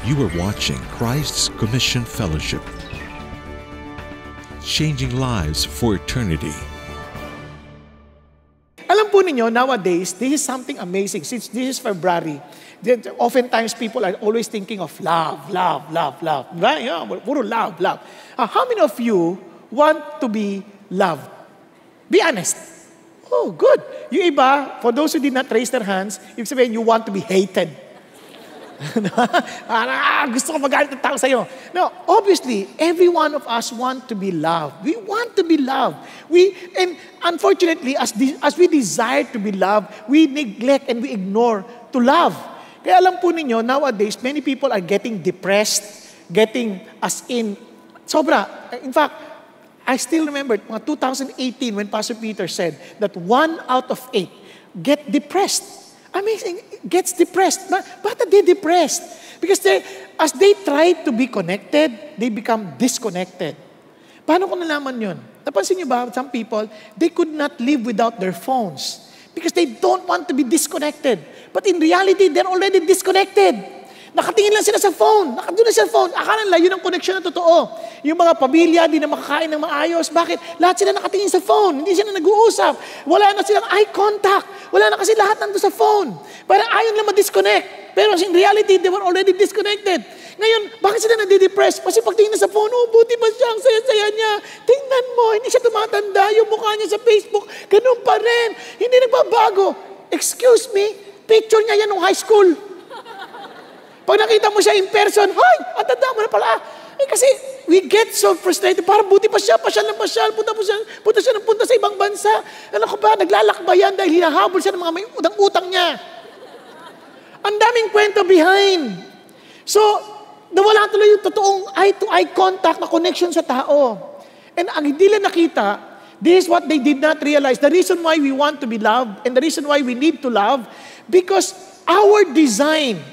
You are watching Christ's Commission Fellowship, changing lives for eternity. Alam po ninyo, nowadays, this is something amazing. Since this is February, oftentimes people are always thinking of love, love, love, love. Right? Yeah, puro love, love. How many of you want to be loved? Be honest. Oh, good. Yung iba, for those who did not raise their hands, ibig sabihin, you want to be hated. Gusto ko magalit ng tao sa'yo. No, obviously, every one of us want to be loved. We want to be loved. And unfortunately, as we desire to be loved, we neglect and we ignore to love. Kaya alam po ninyo, nowadays, many people are getting depressed, getting as in, sobra. In fact, I still remember, mga 2018, when Pastor Peter said that 1 out of 8 get depressed. Amazing, gets depressed. But are they depressed? Because as they try to be connected, they become disconnected. Paano ko nalaman yun? Napansin niyo ba, some people, they could not live without their phones because they don't want to be disconnected. But in reality, they're already disconnected. Nakatingin lang sila sa phone. Nakadun na sa phone. Akala nila, yun ang connection na totoo. Yung mga pamilya, di na makakain ng maayos. Bakit? Lahat sila nakatingin sa phone. Hindi sila nag-uusap. Wala na silang eye contact. Wala na kasi lahat nandun sa phone. Parang ayaw lang ma-disconnect. Pero in reality, they were already disconnected. Ngayon, bakit sila nade-depress? Kasi pagtingin na sa phone, oh, buti ba siya? Ang saya-saya niya. Tingnan mo, hindi siya tumatanda. Yung mukha niya sa Facebook, ganun pa rin. Hindi nagbabago. Excuse me, picture niya yan nung high school. Pag nakita mo siya in person, hoy, ang tanda mo na pala. Kasi we get so frustrated. Parang buti pa siya, pasyal na pasyal, punta siya ng punta sa ibang bansa. Ano ko ba, naglalakbayan dahil hinahabol siya ng mga may utang-utang niya. Ang daming kwento behind. So, nawala tuloy yung totoong eye-to-eye contact na connection sa tao. And ang hindi nila nakita, this is what they did not realize. The reason why we want to be loved and the reason why we need to love, because our design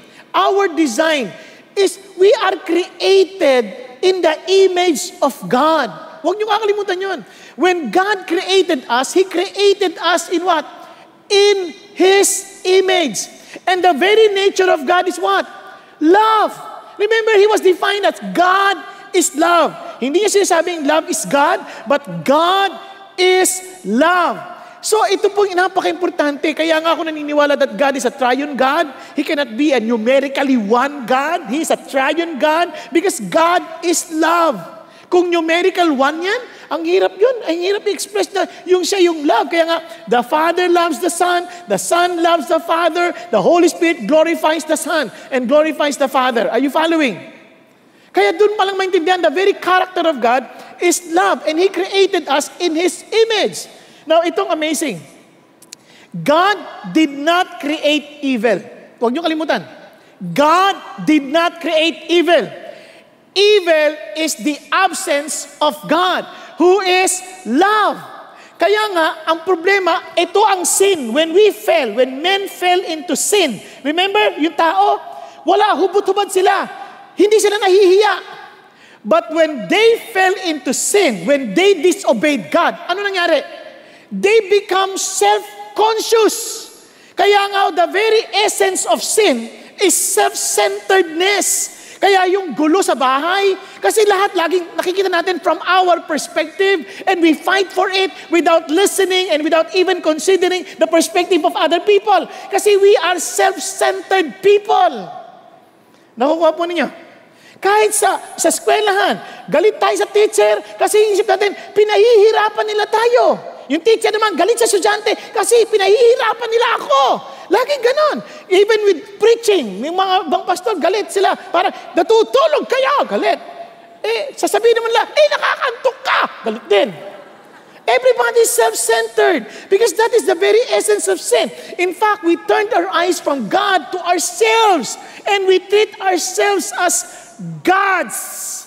is we are created in the image of God. Huwag niyo kakalimutan yun. When God created us, He created us in what? In His image. And the very nature of God is what? Love. Remember, He was defined as God is love. Hindi niya sinasabing love is God, but God is love. So ito pong napaka-importante. Kaya nga ako naniniwala that God is a triune God. He cannot be a numerically one God. He is a triune God because God is love. Kung numerical one yan, ang hirap yun. Ang hirap i-express na yung siya yung love. Kaya nga, the Father loves the Son loves the Father, the Holy Spirit glorifies the Son and glorifies the Father. Are you following? Kaya dun palang maintindihan, the very character of God is love and He created us in His image. Now, itong amazing. God did not create evil. Huwag niyo kalimutan. God did not create evil. Evil is the absence of God, who is love. Kaya nga, ang problema, ito ang sin. When men fell into sin. Remember, yung tao, wala, hubot-hubad sila. Hindi sila nahihiya. But when they fell into sin, when they disobeyed God, ano nangyari? They become self-conscious. Kaya nga, the very essence of sin is self-centeredness. Kaya yung gulo sa bahay, kasi lahat laging nakikita natin from our perspective and we fight for it without listening and without even considering the perspective of other people. Kasi we are self-centered people. Nakukuha po ninyo? Kahit sa eskwelahan, galit tayo sa teacher kasi isip natin, pinahihirapan nila tayo. Yung teacher naman, galit sa estudyante kasi pinahihirapan nila ako. Laging ganon. Even with preaching, yung mga bang pastor, galit sila. Parang, natutulog kayo, galit. Sasabihin naman nila, nakakantok ka. Galit din. Everybody is self-centered because that is the very essence of sin. In fact, we turned our eyes from God to ourselves and we treat ourselves as gods.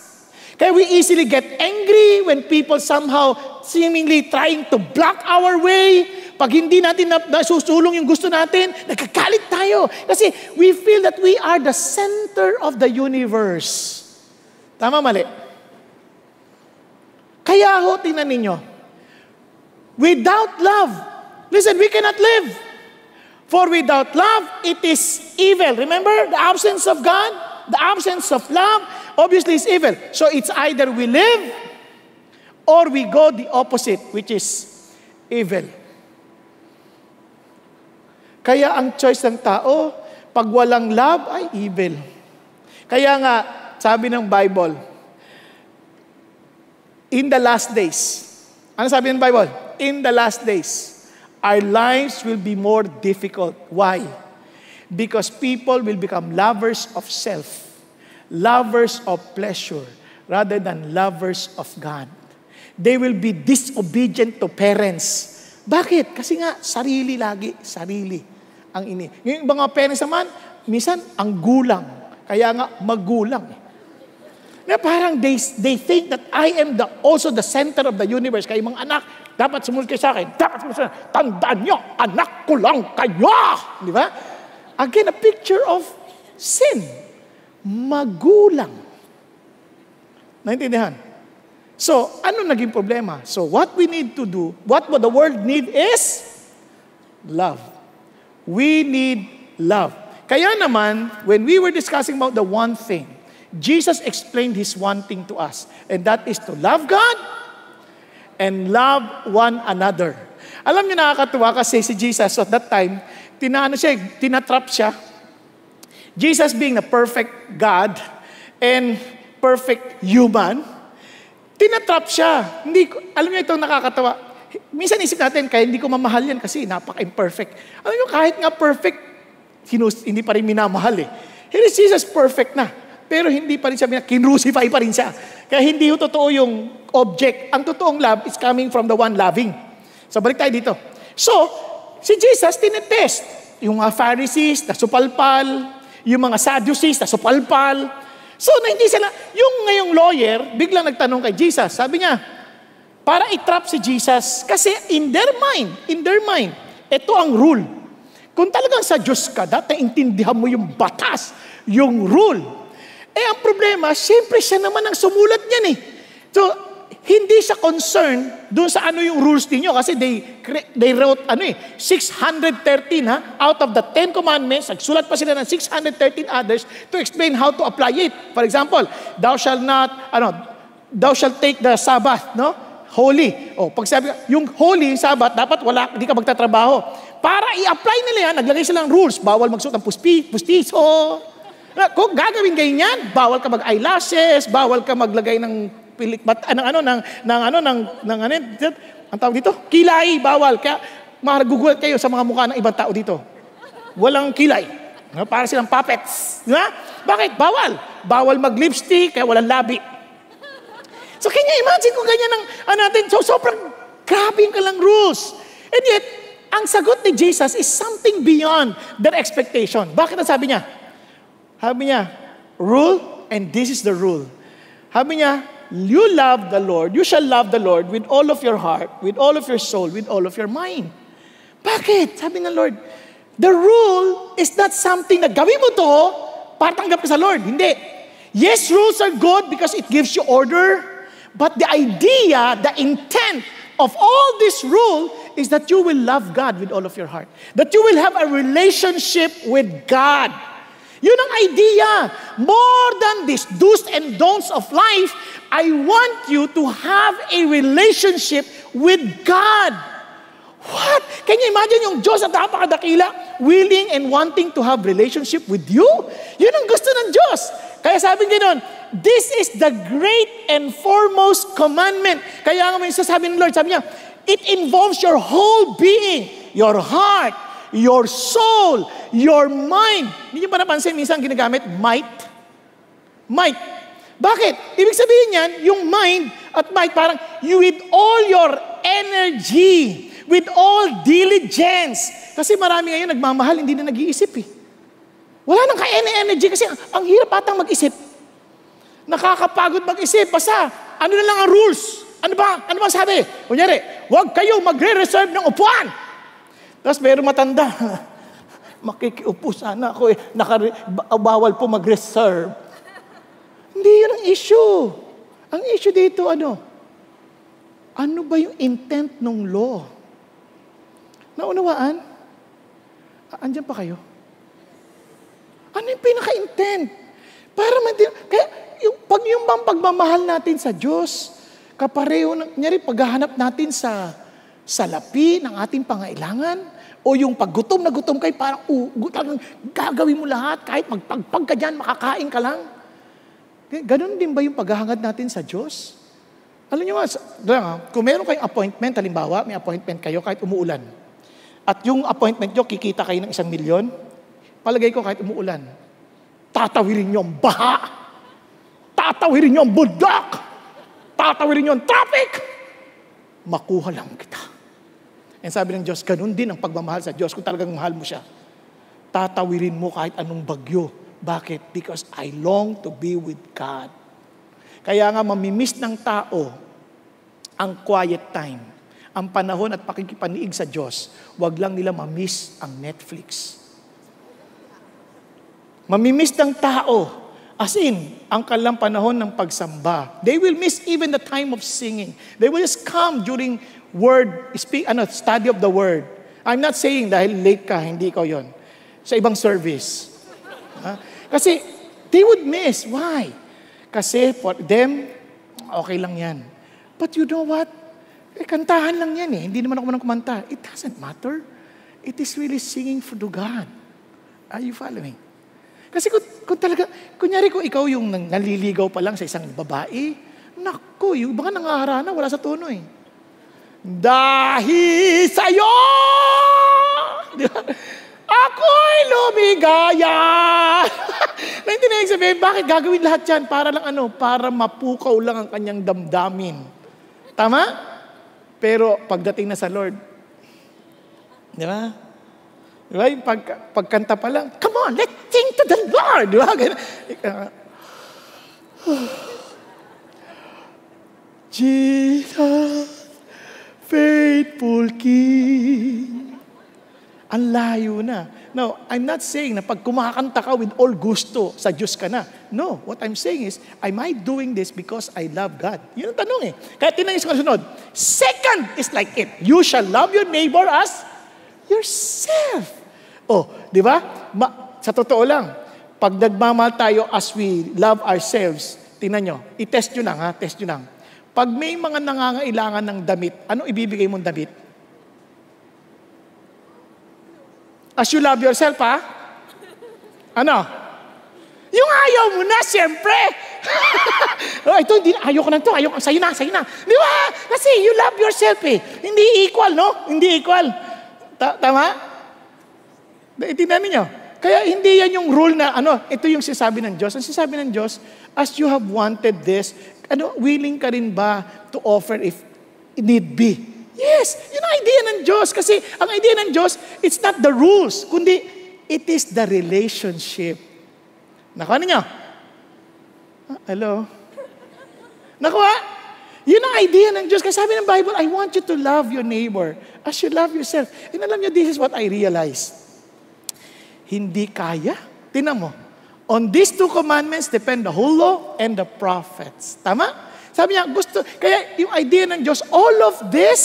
Kaya we easily get angry when people somehow seemingly trying to block our way. Pag hindi natin nasusulong yung gusto natin, nagkakalit tayo. Kasi we feel that we are the center of the universe. Tama, mali? Kaya ho, tingnan ninyo. Without love, listen, we cannot live. For without love, it is evil. Remember the absence of God? the absence of love, obviously is evil. So it's either we live or we go the opposite, which is evil. Kaya ang choice ng tao, pag walang love, ay evil. Kaya nga, sabi ng Bible, in the last days, ano sabi ng Bible? In the last days, our lives will be more difficult. Why? Because people will become lovers of self, lovers of pleasure, rather than lovers of God. They will be disobedient to parents. Bakit? Kasi nga, sarili lagi, sarili ang ini. Yung mga parents naman, minsan, ang gulang. Kaya nga, magulang. Na parang they think that I am also the center of the universe. Kaya mga anak, dapat sumunod kayo sa akin. Dapat sumunod sa akin. Tandaan nyo, anak ko lang kayo! Di ba? Again, a picture of sin. Magulang. Naintindihan? So, ano naging problema? So, what we need to do, what the world need is love. We need love. Kaya naman, when we were discussing about the one thing, Jesus explained His one thing to us, and that is to love God and love one another. Alam niyo, nakakatuwa kasi si Jesus at that time, tinatrap siya. Jesus being the perfect God and perfect human, tinatrap siya. Alam niyo itong nakakatawa. Minsan isip natin, kaya hindi ko mamahal yan kasi napaka-imperfect. Alam niyo, kahit nga perfect, hindi pa rin minamahal eh. Here is Jesus perfect na. Pero hindi pa rin siya, kinrucify pa rin siya. Kaya hindi yung totoo yung object. Ang totoong love is coming from the one loving. So balik tayo dito. So, si Jesus tinetest. Yung mga Pharisees, nasupalpal. Yung mga Sadducees, nasupalpal. So, na hindi sila, yung ngayong lawyer, biglang nagtanong kay Jesus. Sabi niya, para i-trap si Jesus. Kasi in their mind, ito ang rule. Kung talagang sa Diyos ka, dati intindihan mo yung batas, yung rule. Ang problema, siyempre siya naman ang sumulat niyan eh. So, hindi siya concerned doon sa ano yung rules niyo kasi they wrote 613 out of the 10 commandments, nagsulat pa sila ng 613 others to explain how to apply it. For example, thou shalt take the Sabbath, no? Holy. Pag sabi, yung holy, yung Sabbath, dapat hindi ka magtatrabaho. Para i-apply nila yan, naglagay sila ng rules. Bawal magsuot ng pustiso. Kung gagawin ganyan, bawal ka mag-eyelashes, bawal ka maglagay ng ang tawag dito, kilay, bawal. Kaya magugulat kayo sa mga mukha ng ibang tao dito. Walang kilay. Para silang puppets. Bakit? Bawal. Bawal mag-lipstick, kaya walang labi. So, can you imagine kung ganyan natin? So, sobrang grabe yung kalang rules. And yet, ang sagot ni Jesus is something beyond their expectation. Bakit ang sabi niya? Sabi niya, rule, and this is the rule. Sabi niya, you love the Lord, you shall love the Lord with all of your heart, with all of your soul, with all of your mind. Bakit? Sabi ng Lord, the rule is not something na gawin mo to para tanggap ka sa Lord. Hindi. Yes, rules are good because it gives you order, but the idea, the intent of all this rule is that you will love God with all of your heart. That you will have a relationship with God. Yun ang idea. More than these do's and don'ts of life, I want you to have a relationship with God. What? Can you imagine yung Diyos at napakadakila, willing and wanting to have relationship with you? Yun ang gusto ng Diyos. Kaya sabi ganoon, this is the great and foremost commandment. Kaya nga may sasabi ng Lord, sabi niya, it involves your whole being, your heart, your soul, your mind. Hindi niyo ba napansin, minsan ginagamit might? Might. Bakit? Ibig sabihin yan, yung mind at might, parang you with all your energy, with all diligence. Kasi marami ngayon nagmamahal, hindi na nag-iisip eh. Wala nang ka-energy kasi ang hirap atang mag-isip. Nakakapagod mag-isip. Basta, ano na lang ang rules? Ano ba? Ano ba sabi? Kunyari, huwag kayo magre-reserve ng upuan. Tapos meron matanda, makikiupo sana ako eh, bawal po mag-reserve. Hindi yun ang issue. Ang issue dito, ano ba yung intent ng law? Naunawaan? Andyan pa kayo? Ano yung pinaka-intent? Kaya yung bang pagmamahal natin sa Diyos, kapareho ng, kunyari, paghahanap natin sa salapi ng ating pangailangan, o yung paggutom na gutom kayo, parang talagang gagawin mo lahat, kahit magpagpag ka dyan, makakain ka lang. Ganon din ba yung paghahangad natin sa Diyos? Alam nyo nga, kung meron kayong appointment, halimbawa, may appointment kayo kahit umuulan, at yung appointment nyo, kikita kayo ng 1 milyon, palagay ko kahit umuulan, tatawirin nyo ang baha, tatawirin nyo ang buldak, tatawirin nyo ang traffic, makuha lang kita. And sabi ng Diyos, ganun din ang pagmamahal sa Diyos. Kung talagang mahal mo siya, tatawirin mo kahit anong bagyo. Bakit? Because I long to be with God. Kaya nga mamimiss ng tao ang quiet time, ang panahon at pakikipaniig sa Diyos. Huwag lang nila mamiss ang Netflix. Mamimiss ng tao, as in, ang kanilang panahon ng pagsamba. They will miss even the time of singing. They will just come during study of the word. I'm not saying dahil late ka, hindi ko yon. Sa ibang service. Kasi they would miss. Why? Kasi for them, okay lang yan. But you know what? Kantahan lang yan eh. Hindi naman ako kumanta. It doesn't matter. It is really singing for to God. Are you following? Kasi kung talaga, kunyari kung ikaw yung naliligaw pa lang sa isang babae, naku, yung baka nangaharana, wala sa tono eh. Dahil sa'yo, ako'y lumigaya. Naintindihan sabihin, bakit gagawin lahat yan? Para lang para mapukaw lang ang kanyang damdamin. Tama? Pero pagdating na sa Lord, di ba? Di ba? Yung pagkanta pa lang, come on, let's sing to the Lord. Di ba? Jesus, faithful King. Ang layo na. Now, I'm not saying na pag kumakanta ka with all gusto, sa Diyos ka na. No, what I'm saying is, am I doing this because I love God? Yun ang tanong eh. Kaya tinanong sa kasunod. Second is like it. You shall love your neighbor as yourself. Oh, di ba? Sa totoo lang, pag nagmamahal tayo as we love ourselves, tingnan nyo, i-test nyo lang ha, test nyo lang. Pag may mga nangangailangan ng damit, ano ibibigay mong damit? As you love yourself, ha? Ano? Yung ayaw mo na, siyempre. Ito, ayaw ko na ito. Ayaw ko, sa'yo na. Di ba? Kasi you love yourself eh. Hindi equal, no? Hindi equal. Tama? Itingnan ninyo. Kaya hindi yan yung rule na, ito yung sinasabi ng Diyos. Ang sinasabi ng Diyos, as you have wanted this, willing ka rin ba to offer if need be? Yes, yun ang idea ng Diyos. Kasi ang idea ng Diyos, it's not the rules, kundi it is the relationship. Nakuha ninyo? Hello? Nakuha? Yun ang idea ng Diyos. Kasi sabi ng Bible, I want you to love your neighbor as you love yourself. And alam nyo, this is what I realized. Hindi kaya. Tingnan mo. On these 2 commandments depend the whole law and the prophets. Tama? Sabi niya, kaya yung idea ng Diyos, all of these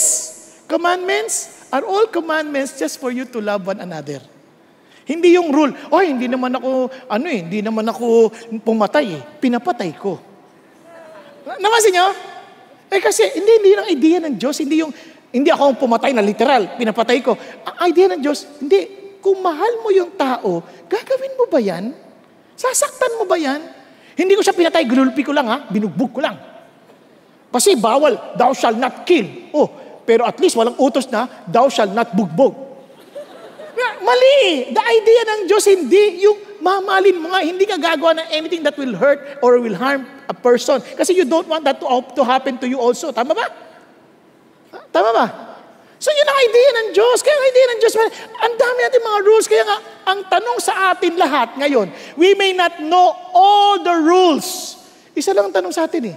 commandments are all commandments just for you to love one another. Hindi yung rule, hindi naman ako pumatay eh. Pinapatay ko. Namansin niyo? Kasi hindi yung idea ng Diyos, hindi ako pumatay na literal, pinapatay ko. Ang idea ng Diyos, hindi. Kung mahal mo yung tao, gagawin mo ba yan? Sasaktan mo ba yan? Hindi ko siya pinatay, gululpi ko lang binugbog ko lang. Kasi bawal, thou shall not kill. Pero at least walang utos na, thou shall not bugbog. Mali! The idea ng Diyos, hindi yung mamahalin mo nga, hindi ka gagawa ng anything that will hurt or will harm a person. Kasi you don't want that to happen to you also. Tama ba? Tama ba? So yun ang idea ng Diyos. Kaya ang idea ng Diyos, ang dami natin mga rules. Kaya nga, ang tanong sa atin lahat ngayon, we may not know all the rules. Isa lang ang tanong sa atin eh.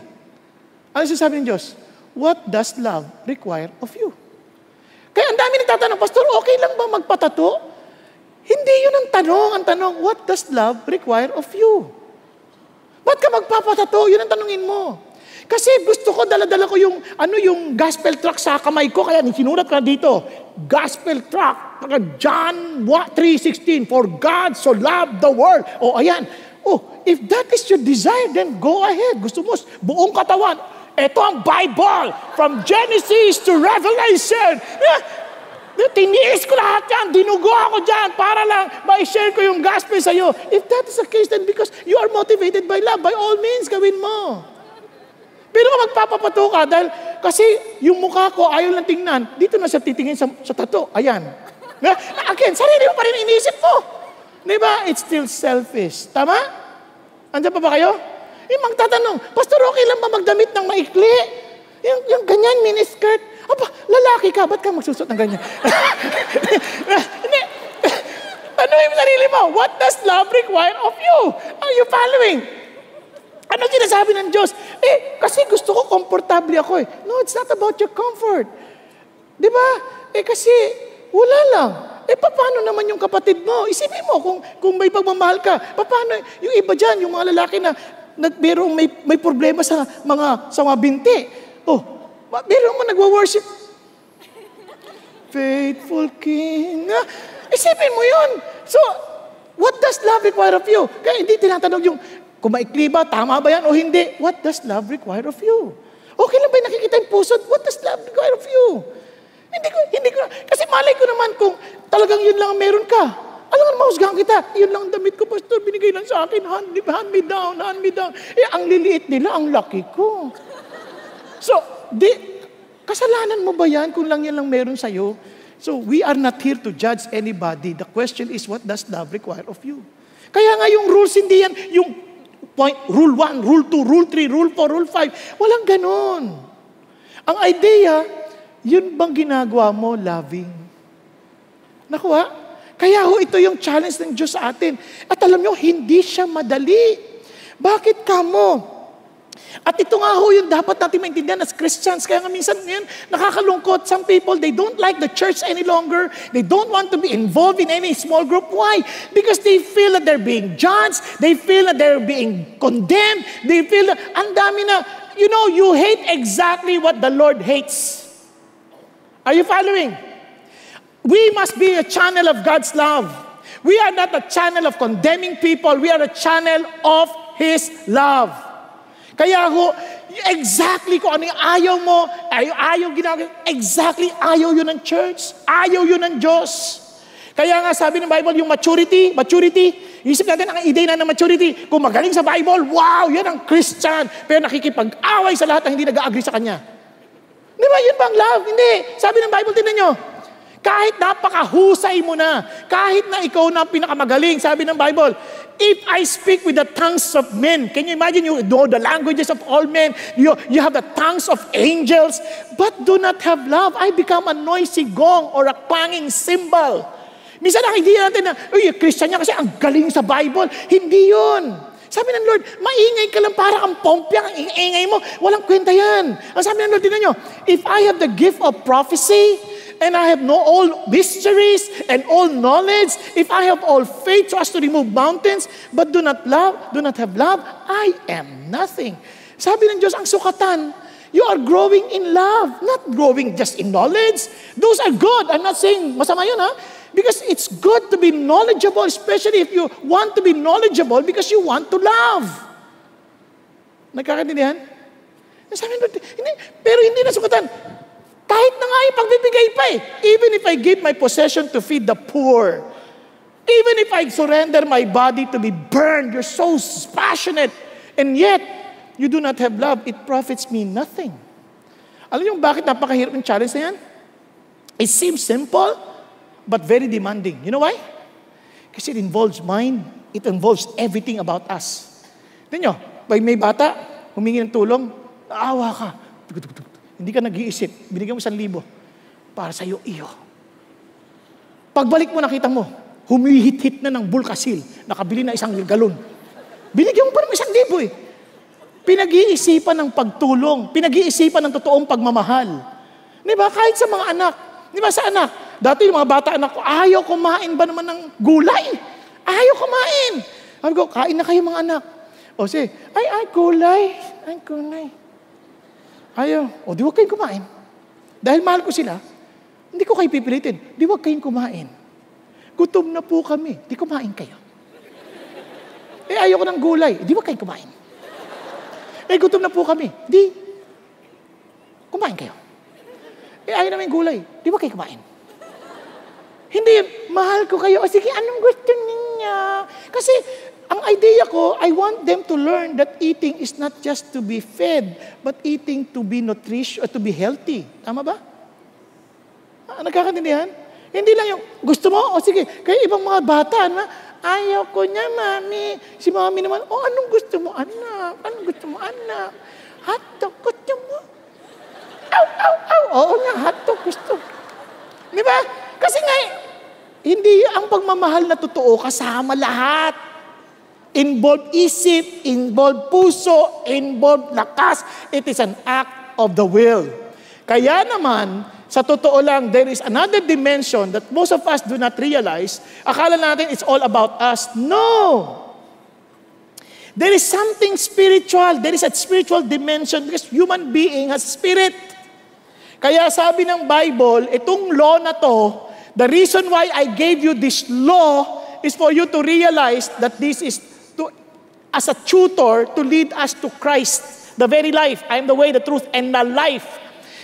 Ano sinasabi ng Diyos? What does love require of you? Kaya ang dami nagtatanong, Pastor, okay lang ba magpatato? Hindi yun ang tanong. Ang tanong, what does love require of you? Ba't ka magpapatato? Yun ang tanongin mo. Kasi gusto ko, dala-dala ko yung gospel tract sa kamay ko, kaya sinulat ko na dito, gospel tract, John 3:16, for God so loved the world. Ayan. Oh, if that is your desire, then go ahead. Gusto mo, buong katawan. Ito ang Bible, from Genesis to Revelation. Tiniis ko lahat yan, dinugo ako dyan para lang ma-share ko yung gospel sa'yo. If that is the case, then because you are motivated by love, by all means, gawin mo. Pero kung magpapapato ka, dahil kasi yung mukha ko ayaw lang tingnan, dito na siya titingin sa tato. Ayan. Again, sarili mo pa rin iniisip mo. Diba? It's still selfish. Tama? Andiyan pa ba kayo? Yung magtatanong, Pastor, okay lang ba magdamit ng maikli? Yung ganyan, miniskirt. Aba, lalaki ka, ba't ka magsusot ng ganyan? Ano yung sarili mo? What does love require of you? Are you following? Ano sinasabi ng Diyos? Kasi gusto ko komportable ako eh. No, it's not about your comfort. Di ba? Kasi wala lang. Paano naman yung kapatid mo? Isipin mo kung may pagmamahal ka. Paano yung iba dyan, yung mga lalaki na merong may problema sa mga binti. Oh, meron mo nagwa-worship. Faithful King. Isipin mo yun. So, what does love require of you? Kaya hindi tinatanong yung, kung maikli ba, tama ba yan o hindi? What does love require of you? Okay lang ba yung nakikita yung puso? What does love require of you? Hindi ko, kasi malay ko naman kung talagang yun lang ang meron ka. Alam nga, mahusgahan kita. Yun lang ang damit ko, Pastor, binigay lang sa akin. Hand me down. Ang liliit nila, ang laki ko. So, kasalanan mo ba yan kung lang yan lang meron sa'yo? So, we are not here to judge anybody. The question is, what does love require of you? Kaya nga yung rules, hindi yan, yung point, rule 1, rule 2, rule 3, rule 4, rule 5. Walang ganon. Ang idea, yun bang ginagawa mo, loving? Nakuha? Kaya ho, ito yung challenge ng Diyos sa atin. At alam nyo, hindi siya madali. Bakit kamo? At ito nga ho yung dapat natin maintindihan as Christians. Kaya nga minsan ngayon, nakakalungkot. Some people, they don't like the church any longer. They don't want to be involved in any small group. Why? Because they feel that they're being judged. They feel that they're being condemned. They feel that, ang dami na, you hate exactly what the Lord hates. Are you following? We must be a channel of God's love. We are not a channel of condemning people. We are a channel of His love. Kaya ho, exactly kung ano yung ayaw mo, ayaw ginagawa, exactly ayaw yun ng church, ayaw yun ng Diyos. Kaya nga sabi ng Bible, yung maturity, isip natin ang ideya na ng maturity. Kung magaling sa Bible, wow, yan ang Christian. Pero nakikipag-away sa lahat na hindi nag-agree sa kanya. Di ba, yun bang love? Hindi. Sabi ng Bible, tingnan nyo, kahit napakahusay mo na, kahit na ikaw na pinakamagaling, sabi ng Bible, if I speak with the tongues of men, can you imagine you know the languages of all men, you have the tongues of angels, but do not have love, I become a noisy gong or a clanging cymbal. Minsan nakikita natin na, Christian niya kasi ang galing sa Bible. Hindi yun. Sabi ng Lord, maingay ka lang para kang pompyang, ang ingay mo, walang kwenta yan. Ang sabi ng Lord, tingnan nyo, if I have the gift of prophecy, and I have all mysteries and all knowledge, if I have all faith so as to remove mountains, but do not have love, I am nothing. Sabi ng Diyos, ang sukatan, you are growing in love, not growing just in knowledge. Those are good. I'm not saying masama yun, ha? Because it's good to be knowledgeable, especially if you want to be knowledgeable because you want to love. Nagkakaintindihan? Sabi ng Lord, pero hindi na sukatan. Kahit na nga yung pagbibigay pa eh. Even if I give my possession to feed the poor, even if I surrender my body to be burned, you're so passionate, and yet, you do not have love, it profits me nothing. Alam niyo bakit napakahirap ng challenge na yan? It seems simple, but very demanding. You know why? Kasi it involves mind, it involves everything about us. Tignan niyo, pag may bata, humingi ng tulong, naawa ka. Hindi ka nag-iisip, binigyan mo 1,000 para sa iyo, iyo. Pagbalik mo, nakita mo, humihit-hit na ng Bulkasil, nakabili na 1 galon. Binigyan mo pa ng 1,000 eh. Pinag-iisipan ng pagtulong, pinag-iisipan ng totoong pagmamahal. Di ba? Kahit sa mga anak. Di ba sa anak? Dati yung mga bata anak ko, ayaw kumain ba naman ng gulay? Ayaw kumain. Sabi ko, kain na kayo mga anak. O sige, ay, gulay. Ay, gulay. Ayaw. O, di wag kayong kumain. Dahil mahal ko sila, hindi ko kayo pipilitin. Di wag kayong kumain. Gutom na po kami. Di kumain kayo. ayoko ng gulay. Di ba kayo kumain? Gutom na po kami. Di, kumain kayo. Ayaw namin gulay. Di ba kayo kumain? Hindi yun, mahal ko kayo. O sige, anong gusto niya? Kasi, ang idea ko, I want them to learn that eating is not just to be fed, but eating to be nutritious, to be healthy. Tama ba? Nagkakaintindihan? Hindi lang yung, gusto mo? O sige, kaya ibang mga bata, ayaw ko niya, mami. Si mami naman, anong gusto mo, anak? Anong gusto mo, anak? Hotdog, gusto mo? Oo nga, hotdog, gusto. Di ba? Kasi nga, hindi ang pagmamahal na totoo kasama lahat. Involved isip, involved puso, involved lakas. It is an act of the will. Kaya naman, sa totoo lang, there is another dimension that most of us do not realize. Akala natin it's all about us. No! There is something spiritual. There is a spiritual dimension because human being has spirit. Kaya sabi ng Bible, itong law na to, the reason why I gave you this law is for you to realize that this is as a tutor to lead us to Christ, the very life. I am the way, the truth, and the life.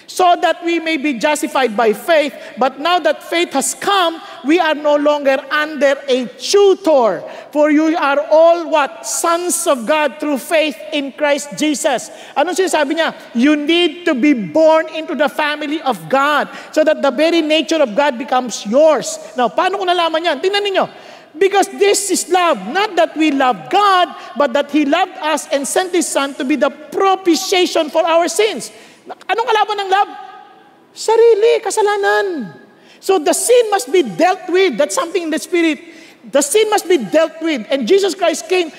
So that we may be justified by faith. But now that faith has come, we are no longer under a tutor. For you are all what? Sons of God through faith in Christ Jesus. Ano sinasabi niya? You need to be born into the family of God so that the very nature of God becomes yours. Now, paano ko nalaman yan? Tingnan ninyo. Because this is love. Not that we love God, but that He loved us and sent His Son to be the propitiation for our sins. Anong kalaban ng love? Sarili, kasalanan. So the sin must be dealt with. That's something in the Spirit. The sin must be dealt with. And Jesus Christ came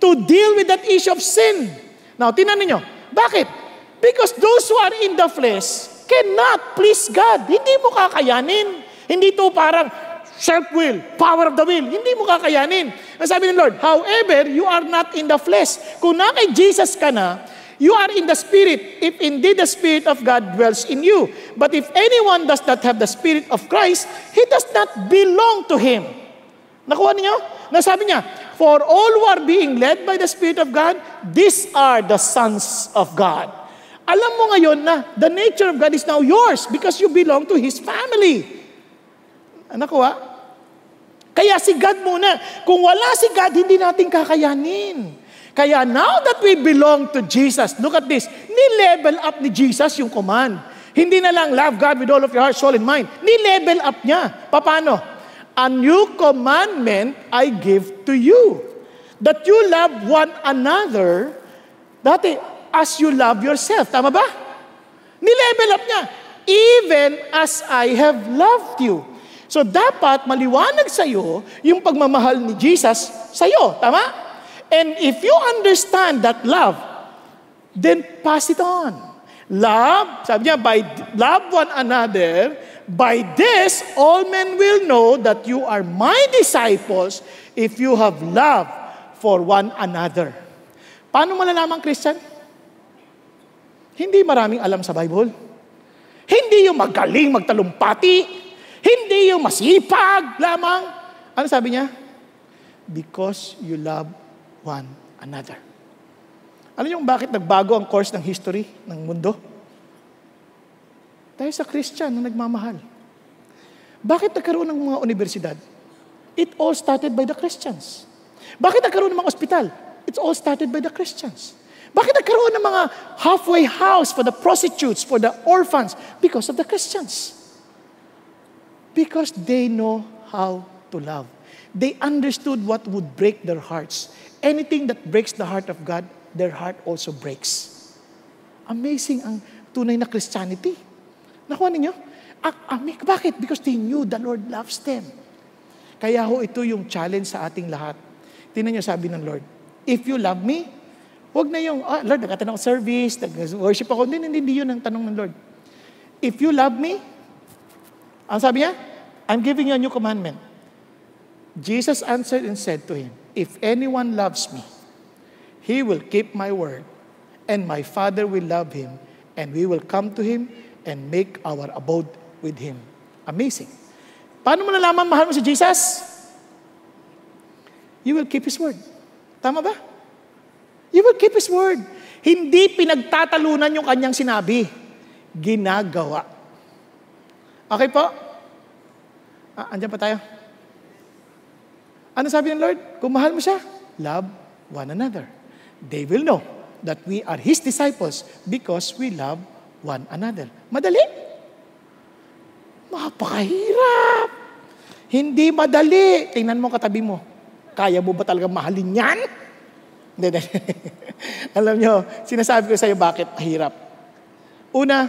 to deal with that issue of sin. Now, tingnan niyo. Bakit? Because those who are in the flesh cannot please God. Hindi mo kakayanin. Hindi to parang self-will, power of the will. Hindi mo kakayanin. Ang sabi ng Lord, however, you are not in the flesh. Kung na kay Jesus ka na, you are in the Spirit, if indeed the Spirit of God dwells in you. But if anyone does not have the Spirit of Christ, he does not belong to Him. Nakuha niyo? Nasabi niya, for all who are being led by the Spirit of God, these are the sons of God. Alam mo ngayon na the nature of God is now yours because you belong to His family. Nakuha? Kaya si God muna. Kung wala si God, hindi natin kakayanin. Kaya now that we belong to Jesus, look at this, ni-level up ni Jesus yung command. Hindi na lang love God with all of your heart, soul, and mind. Ni-level up niya. Paano? A new commandment I give to you. That you love one another, dati, as you love yourself. Tama ba? Ni-level up niya. Even as I have loved you. So dapat maliwanag sa'yo yung pagmamahal ni Jesus sa'yo. Tama? And if you understand that love, then pass it on. Love, sabi niya, by love one another, by this all men will know that you are my disciples if you have love for one another. Paano malalaman, Christian? Hindi maraming alam sa Bible. Hindi yung magaling magtalumpati. Hindi yung masipag lamang. Ano sabi niya? Because you love one another. Alam niyo bakit nagbago ang course ng history ng mundo? Dahil sa Christian na nagmamahal. Bakit nagkaroon ng mga universidad? It all started by the Christians. Bakit nagkaroon ng mga ospital? It all started by the Christians. Bakit nagkaroon ng mga halfway house for the prostitutes, for the orphans? Because of the Christians. Because they know how to love. They understood what would break their hearts. Anything that breaks the heart of God, their heart also breaks. Amazing ang tunay na Christianity. Nakuha ninyo? Bakit? Because they knew the Lord loves them. Kaya ho, ito yung challenge sa ating lahat. Tingnan niyo, sabi ng Lord, if you love me, huwag na yung, Lord, nagkatanong ako service, nag-worship ako. Hindi yun ang tanong ng Lord. If you love me, ang sabi niya, I'm giving you a new commandment. Jesus answered and said to him, if anyone loves me, he will keep my word, and my Father will love him, and we will come to him and make our abode with him. Amazing. Paano mo nalaman mahal mo si Jesus? You will keep His word. Tama ba? You will keep His word. Hindi pinagtatalunan yung kanyang sinabi. Ginagawa. Okay po? Andiyan pa tayo. Ano sabi ng Lord? Kung mahal mo siya, love one another. They will know that we are His disciples because we love one another. Madali? Mapakahirap. Hindi madali. Tingnan mo katabi mo. Kaya mo ba talaga mahalin yan? Hindi. Alam nyo, sinasabi ko sa iyo bakit mahirap. Una,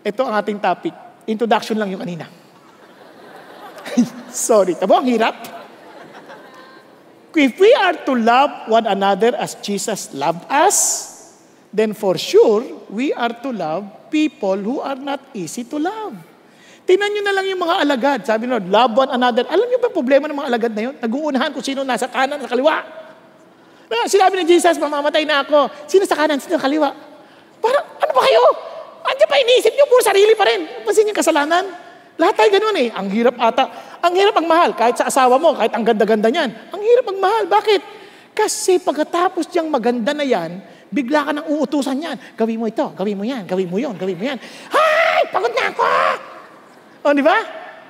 ito ang ating topic. Introduction lang yung kanina. Sorry. Tabo, ang hirap. If we are to love one another as Jesus loved us, then for sure, we are to love people who are not easy to love. Tingnan nyo na lang yung mga alagad. Sabi nyo, love one another. Alam nyo ba yung problema ng mga alagad na yun? Nag-uunahan kung sino nasa kanan at kaliwa. Sinabi ng Jesus, mamamatay na ako. Sino sa kanan, sino sa kaliwa? Parang, ano ba kayo? Andiyan pa iniisip nyo, puro sarili pa rin. Pansin yung kasalanan. Lahat tayo ganun eh. Ang hirap ata. Ang hirap ang mahal. Kahit sa asawa mo, kahit ang ganda-ganda niyan. Ang hirap ang mahal. Bakit? Kasi pagkatapos niyang maganda na yan, bigla ka nang uutusan yan. Gawin mo ito, gawin mo yan, gawin mo yun, gawin mo yan. Hay! Pagod na ako! O, di ba?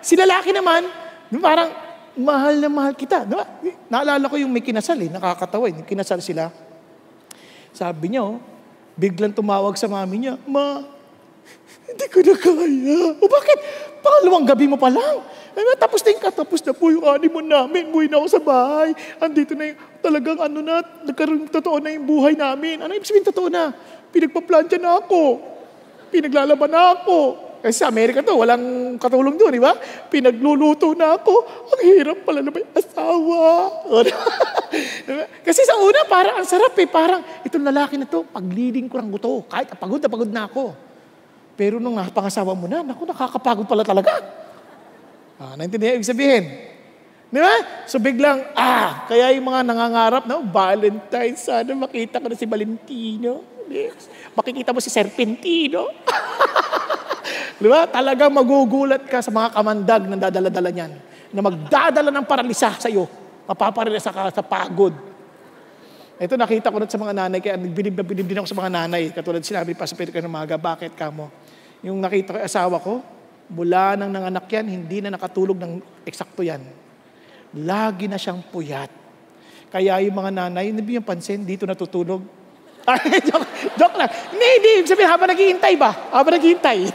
Si lalaki naman, parang, mahal na mahal kita. Di ba? Naalala ko yung may kinasal eh, nakakatawa eh. Kinasal sila. Sabi niya, biglang tumawag sa mami niya, Ma, hindi ko na kaya. O bakit? Pangalawang gabi mo pa lang. Tapos na po yung honeymoon namin. Buhay na ako sa bahay. Andito na yung talagang nagkaroon totoo na yung buhay namin. Ano ibig sabihin totoo na? Pinagpaplantya na ako. Pinaglalaban na ako. Kasi sa Amerika to, walang katulong doon, di ba? Pinagluluto na ako. Ang hirap pala na may asawa. Kasi sa una, parang ang sarap eh. Parang, itong lalaki na to, pagliding ko ng buto. Kahit pagod na ako. Pero nung napangasawa mo na, naku, nakakapagod pala talaga. Naintindihan ibig sabihin. Di ba? So biglang, kaya yung mga nangangarap na, Valentine, sana makita ko na si Valentino. Yes. Makikita mo si Serpentino. Di ba? Talagang magugulat ka sa mga kamandag na dadala-dala niyan. Na magdadala ng paralisa sa iyo. Mapaparalisa ka sa pagod. Ito nakita ko na sa mga nanay, kaya bilib din ako sa mga nanay. Katulad sinabi pa sa Pedro ng Maga, bakit ka mo? Yung nakita ko yung asawa ko, mula nang nanganak yan, hindi na nakatulog ng eksakto yan. Lagi na siyang puyat. Kaya yung mga nanay, hindi yung pansin, dito natutulog. Joke lang. Hindi. Sabihin, habang naghihintay ba? Habang naghihintay.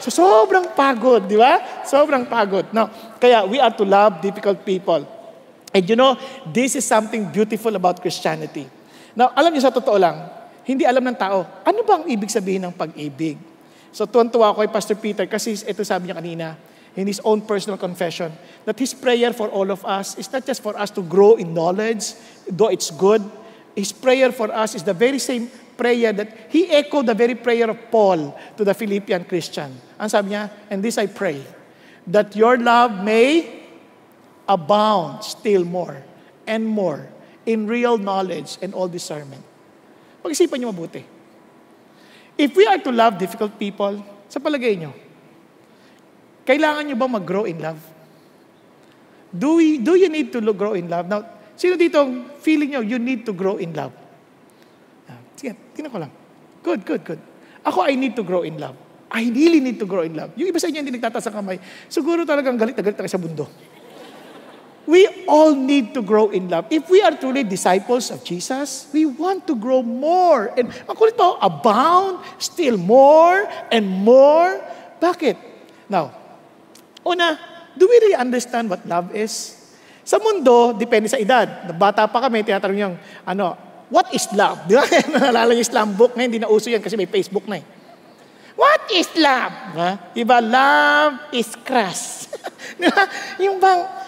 So, sobrang pagod, di ba? Sobrang pagod. No? Kaya, we are to love difficult people. And you know, this is something beautiful about Christianity. Now, alam niyo sa totoo lang, hindi alam ng tao, ano ba ang ibig sabihin ng pag-ibig? So, tuwan-tuwa ako kay Pastor Peter kasi ito sabi niya kanina, in his own personal confession, that his prayer for all of us is not just for us to grow in knowledge, though it's good. His prayer for us is the very same prayer that he echoed the very prayer of Paul to the Philippian Christian. Ang sabi niya, and this I pray, that your love may abound still more and more in real knowledge and all discernment. Pag-isipan niyo mabuti. If we are to love difficult people, sa palagay niyo, kailangan niyo ba mag-grow in love? Do you need to grow in love? Now, sino dito feeling niyo you need to grow in love? Sige, tingnan ko lang. Good. Ako, I need to grow in love. I really need to grow in love. Yung iba sa inyo hindi nagtataas ang kamay, siguro talagang galit na galit tayo sa mundo. We all need to grow in love. If we are truly disciples of Jesus, we want to grow more. And ang kulit po, abound, still more and more. Bakit? Now, una, do we really understand what love is? Sa mundo, depende sa edad. Bata pa kami, tinatanong yung, what is love? Di ba? Nalala yung Islam book. Ngayon, hindi na uso yan kasi may Facebook na eh. What is love? Diba? Love is crush. Diba? Yung bang,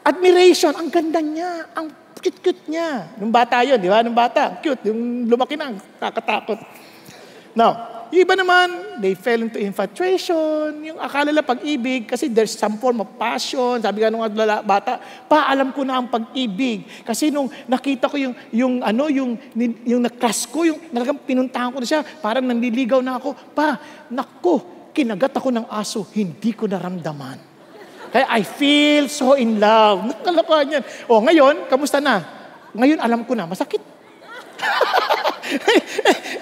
admiration, ang ganda niya, ang cute-cute niya. Nung bata yun, di ba? Nung bata, cute. Yung lumaki na, kakatakot. Now, yung iba naman, they fell into infatuation, yung akala lang pag-ibig, kasi there's some form of passion. Sabi nga nung bata, alam ko na ang pag-ibig. Kasi nung nakita ko yung na-crush ko, yung talagang pinuntahan ko na siya, parang nanliligaw na ako. Kinagat ako ng aso, hindi ko naramdaman. Kaya I feel so in love. Nakalakuhan yan. Ngayon, kamusta na? Ngayon, alam ko na, masakit.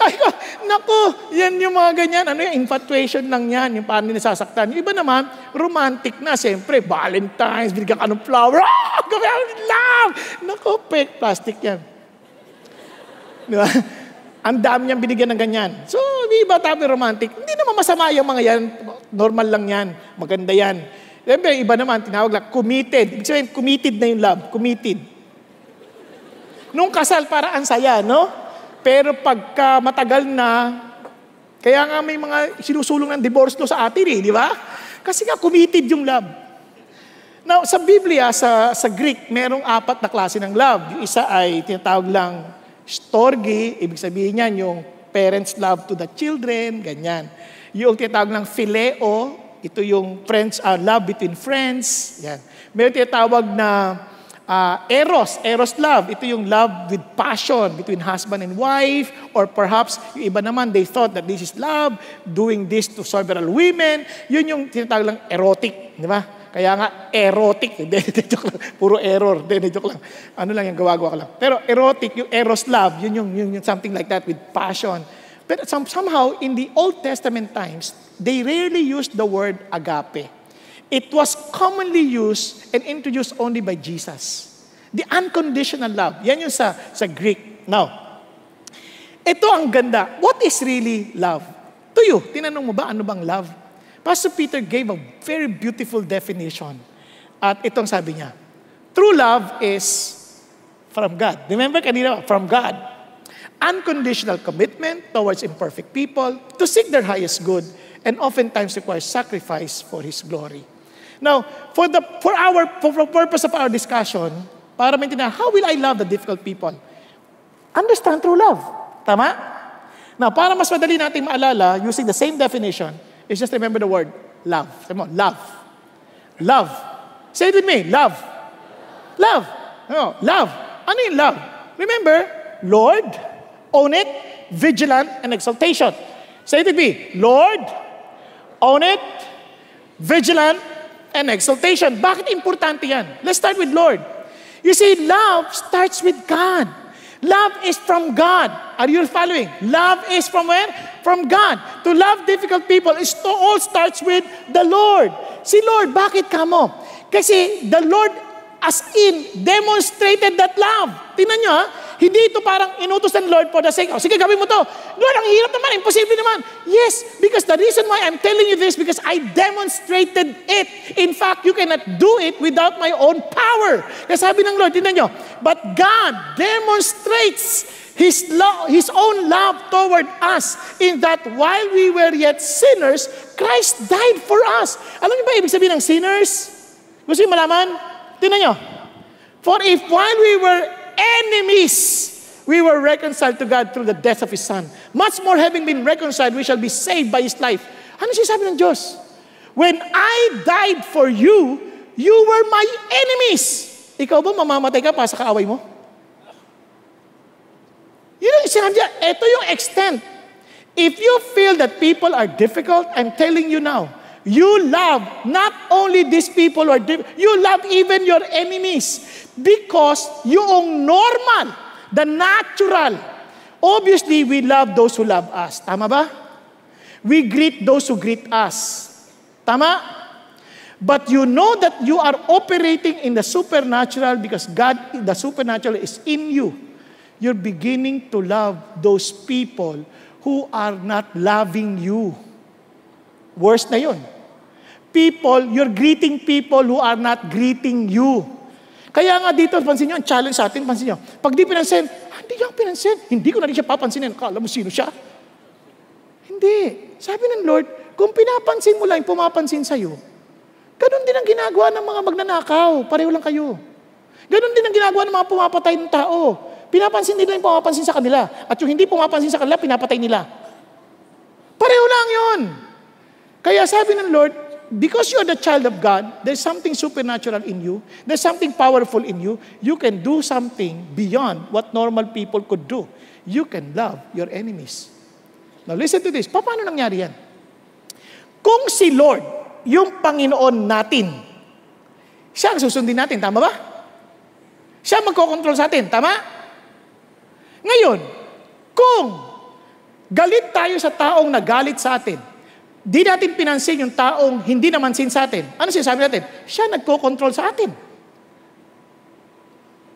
Ay ko, naku, yan yung mga ganyan. Ano yung infatuation lang yan, yung paano nasasaktan. Yung iba naman, romantic na, siyempre, Valentine's, binigyan ka ng flower, love! Naku, fake plastic yan. Di ba? Ang dami niyang binigyan ng ganyan. So, iba tayo romantic. Hindi naman masama yung mga yan. Normal lang yan. Maganda yan. Siyempre, iba naman, tinawag lang, committed. Ibig sabihin, committed na yung love. Committed. Nung kasal, para ang saya, no? Pero pagka matagal na, kaya nga may mga sinusulong ng divorce no sa atin di ba? Kasi nga committed yung love. Now, sa Biblia, sa Greek, merong 4 na klase ng love. Yung isa ay tinatawag lang storge, ibig sabihin niyan yung parents' love to the children, ganyan. Yung tinatawag lang phileo, ito yung love between friends, yan. Meron tinatawag na eros love. Ito yung love with passion between husband and wife, or perhaps yung iba naman, they thought that this is love, doing this to several women. Yun yung tinatawag lang erotic, di ba? Kaya nga, erotic. Hindi, joke lang. Puro error. Hindi, joke lang. Ano lang yung gawa-gawa ka lang. Pero erotic, yung eros love, yun yung something like that with passion. But somehow, in the Old Testament times, they rarely used the word agape. It was commonly used and introduced only by Jesus. The unconditional love. Yan yung sa Greek. Now, ito ang ganda. What is really love? To you, tinanong mo ba ano bang love? Pastor Peter gave a very beautiful definition. At itong sabi niya, true love is from God. Remember kanina, from God. Unconditional commitment towards imperfect people to seek their highest good and oftentimes requires sacrifice for His glory. Now, for the purpose of our discussion, para maintindihan, how will I love the difficult people? Understand true love. Tama? Now, para mas madali nating maalala, using the same definition, is just remember the word love. Come on, love. Love. Say it with me, love. Love. No, love. Ano yung love? Remember, Lord, own it, vigilant, and exaltation. Say it with me, Lord, own it, vigilant, and exaltation. Bakit importante yan? Let's start with Lord. You see, love starts with God. Love is from God. Are you following? Love is from where? From God. To love difficult people, all starts with the Lord. Si Lord, bakit ka mo? Kasi the Lord as in demonstrated that love. Tingnan nyo hindi ito parang inutos ng Lord for the sake, sige gawin mo to. Lord, ang hirap naman, imposible naman. Yes, because the reason why I'm telling you this, because I demonstrated it. In fact, you cannot do it without my own power. Kaya sabi ng Lord, tingnan nyo, but God demonstrates His own love toward us in that while we were yet sinners, Christ died for us. Alam niyo ba ibig sabihin ng sinners? Gusto niyo malaman? Tingnan nyo. For if while we were enemies, we were reconciled to God through the death of His Son. Much more having been reconciled, we shall be saved by His life. Ano siya sabi ng Diyos? When I died for you, you were my enemies. Ikaw ba mamamatay ka pa sa kaaway mo? Yun ang sinabi niya, ito yung extent. If you feel that people are difficult, I'm telling you now, you love not only these people who are difficult, you love even your enemies. Because yung normal, the natural, obviously we love those who love us. Tama ba? We greet those who greet us. Tama? But you know that you are operating in the supernatural because God, the supernatural is in you. You're beginning to love those people who are not loving you. Worse na yun. You're greeting people who are not greeting you. Kaya nga dito, pansin nyo, ang challenge sa atin, pansin nyo, pag di pinansin, hindi niya pinansin. Hindi ko na rin siya papansinin. Kala mo sino siya? Hindi. Sabi ng Lord, kung pinapansin mo lang yung pumapansin sa'yo, ganun din ang ginagawa ng mga magnanakaw. Pareho lang kayo. Ganun din ang ginagawa ng mga pumapatay ng tao. Pinapansin nila yung pumapansin sa kanila. At yung hindi pumapansin sa kanila, pinapatay nila. Pareho lang yun. Kaya sabi ng Lord, because you are the child of God, there's something supernatural in you, there's something powerful in you, you can do something beyond what normal people could do. You can love your enemies. Now listen to this. Paano nangyari yan? Kung si Lord, yung Panginoon natin, siya ang susundin natin, tama ba? Siya magkocontrol sa atin, tama? Ngayon, kung galit tayo sa taong nagalit sa atin, di natin pinansin yung taong hindi namansin sa atin, ano sinasabi natin? Siya nagkocontrol sa atin.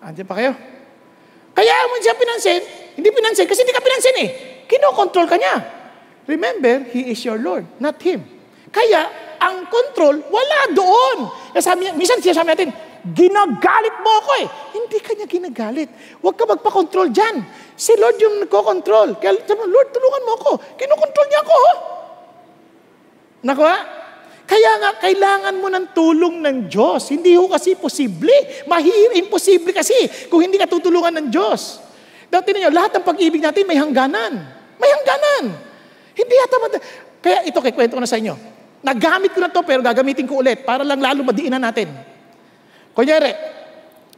Andiyan pa kayo? Kaya mo siya pinansin, hindi pinansin kasi hindi ka pinansin eh. Kinokontrol ka niya. Remember, He is your Lord, not Him. Kaya, ang control, wala doon. Minsan siya sabi natin, ginagalit mo ako eh. Hindi ka niya ginagalit. Huwag ka magpa-control dyan. Si Lord yung nagko-control. Kaya sabi, Lord, tulungan mo ako. Kinokontrol niya ako. Nakuha? Kaya nga, kailangan mo ng tulong ng Diyos. Hindi ho kasi posible. Imposible kasi kung hindi ka tutulungan ng Diyos. Dati ninyo, lahat ng pag-ibig natin may hangganan. May hangganan. Hindi yata kaya ito, kikwento ko na sa inyo. Nagamit ko na to pero gagamitin ko ulit para lang lalo madiinan natin. Kunyari,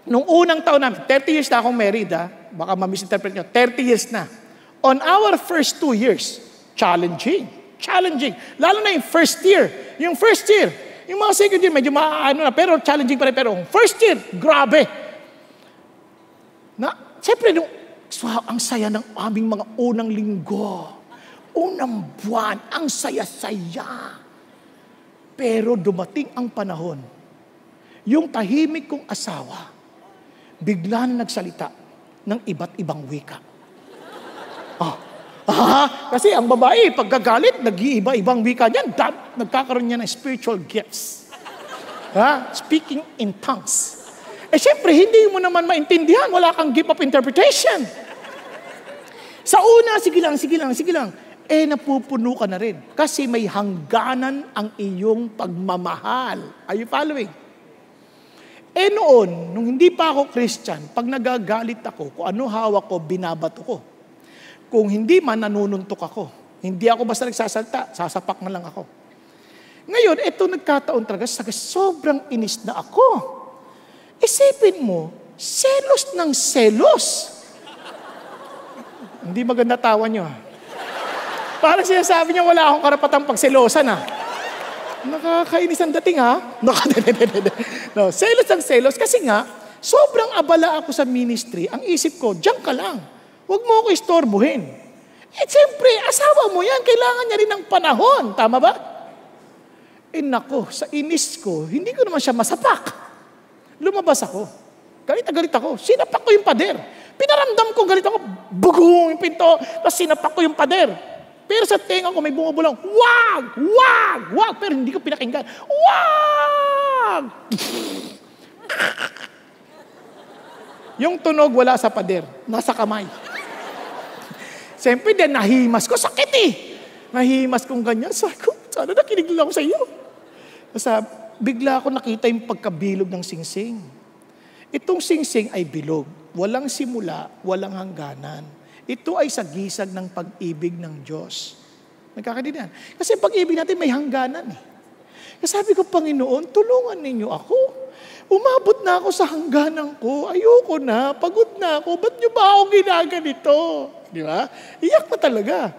nung unang taon namin, 30 years na akong married, baka ma-misinterpret nyo, 30 years na. On our first 2 years, challenging. Lalo na yung first year. Yung mga second year, medyo maano na, pero challenging pa rin. Pero first year, grabe. Siyempre, ang saya ng aming mga unang linggo. Unang buwan, ang saya-saya. Pero dumating ang panahon, yung tahimik kong asawa, bigla na nagsalita ng iba't ibang wika. Kasi ang babae, pagkagalit, nag-iiba-ibang wika niyan, nagkakaroon niya ng spiritual gifts. Speaking in tongues. Siyempre, hindi mo naman maintindihan, wala kang gift of interpretation. Sa una, sige lang. Napupuno ka na rin. Kasi may hangganan ang iyong pagmamahal. Are you following? Noon, nung hindi pa ako Christian, pag nagagalit ako, kung ano hawak ko, binabato ko. Kung hindi man, nanununtok ako. Hindi ako basta nagsasalta, sasapak na lang ako. Ngayon, ito nagkataon talaga, sobrang inis na ako. Isipin mo, selos ng selos. Hindi maganda tawa nyo. Parang sinasabi niya, wala akong karapatang pagselosan Nakakainis ang dating No, selos ng selos. Kasi nga, sobrang abala ako sa ministry. Ang isip ko, diyan ka lang. Huwag mo ako istorbohin. Siyempre, asawa mo yan. Kailangan niya rin ng panahon. Tama ba? Nako, sa inis ko, hindi ko naman siya masapak. Lumabas ako. Galit ako. Sinapak ko yung pader. Pinaramdam ko, galit ako. Bugong yung pinto. Tapos sinapak ko yung pader. Pero sa tenga ko may bumubulang, wag! Pero hindi ko pinakinggan. Wag! Yung tunog wala sa pader, nasa kamay. Siyempre din, nahimas ko, sakit Nahimas kong ganyan. Sabi ko, sana nakinig lang ako sa iyo. Bigla ako nakita yung pagkabilog ng singsing. Itong singsing ay bilog. Walang simula, walang hangganan. Ito ay sagisag ng pag-ibig ng Diyos. Nagkakaintindihan? Kasi pag-ibig natin may hangganan Kasi sabi ko, Panginoon, tulungan ninyo ako. Umabot na ako sa hangganan ko. Ayoko na, pagod na ako. Ba't nyo ba ako ginaganito? Di ba? Iyak na talaga.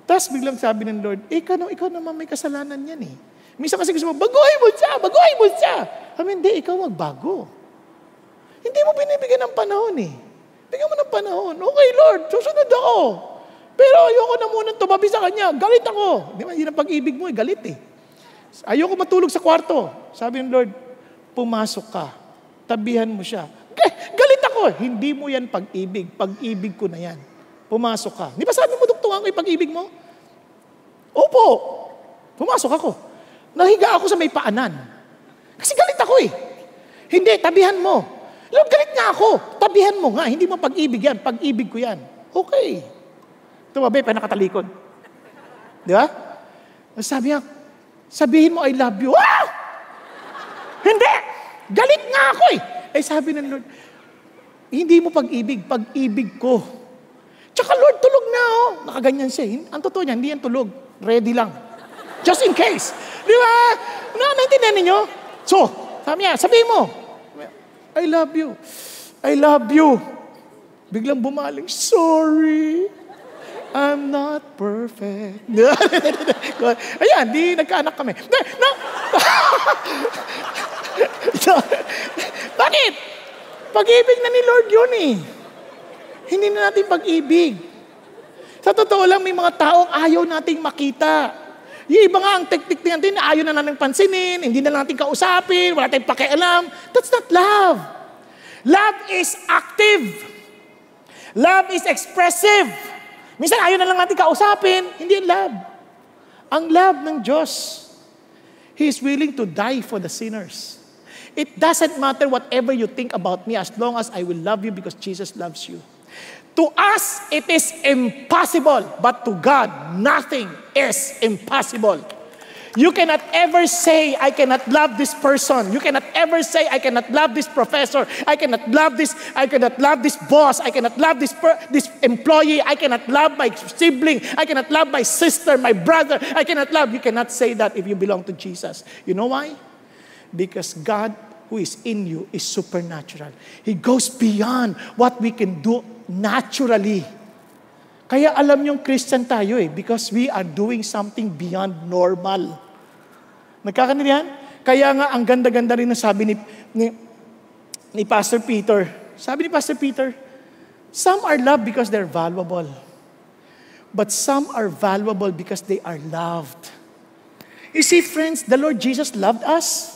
Tapos biglang sabi ng Lord, ikaw naman may kasalanan yan Minsan kasi gusto mo, baguhin mo siya. Hindi, ikaw magbago. Hindi mo binibigyan ng panahon Bigyan mo ng panahon. Okay, Lord, susunod ako. Pero ayoko na muna tumabi sa Kanya. Galit ako. Di ba? Yun ang pag-ibig mo, galit Ayoko matulog sa kwarto. Sabi ng Lord, pumasok ka. Tabihan mo siya. Galit ako. Hindi mo yan pag-ibig. Pag-ibig ko na yan. Pumasok ka. Di ba sabi mo, duktungan ko yung pag-ibig mo? Opo. Pumasok ako. Nahiga ako sa may paanan. Kasi galit ako Hindi, tabihan mo. Lord, galit nga ako. Tabihan mo nga. Hindi mo pag-ibig yan. Pag-ibig ko yan. Okay. Tumabi, pa nakatalikod. Di ba? Sabi niya, sabihin mo, I love you. Hindi! Galit nga ako sabi ng Lord, hindi mo pag-ibig. Pag-ibig ko. Tsaka Lord, tulog na Nakaganyan siya. Ang totoo niya, hindi yan tulog. Ready lang. Just in case. Di ba? Naintindihan ninyo? So, sabi niya, sabihin mo, I love you. I love you. Biglang bumaling, sorry. I'm not perfect. Ayan, di nagkaanak kami. Bakit? Pag-ibig na ni Lord yun eh. Hindi na natin pag-ibig. Sa totoo lang, may mga taong ayaw nating makita. Yung iba nga ang teknik natin, ayaw na natin pansinin, hindi na natin kausapin, wala tayong pakialam. That's not love. Love is active. Love is expressive. Minsan ayaw na lang natin kausapin, hindi yung love. Ang love ng Diyos, He is willing to die for the sinners. It doesn't matter whatever you think about me as long as I will love you because Jesus loves you. To us, it is impossible, but to God, nothing is impossible. You cannot ever say, I cannot love this person. You cannot ever say, I cannot love this professor. I cannot love this boss. I cannot love this employee. I cannot love my sibling. I cannot love my sister, my brother. I cannot love. You cannot say that if you belong to Jesus. You know why? Because God who is in you is supernatural. He goes beyond what we can do naturally. Kaya alam yung Christian tayo because we are doing something beyond normal. Nagkakaniyan? Kaya nga ang ganda-ganda rin na sabi ni Pastor Peter. Sabi ni Pastor Peter, some are loved because they're valuable. But some are valuable because they are loved. You see, friends, the Lord Jesus loved us.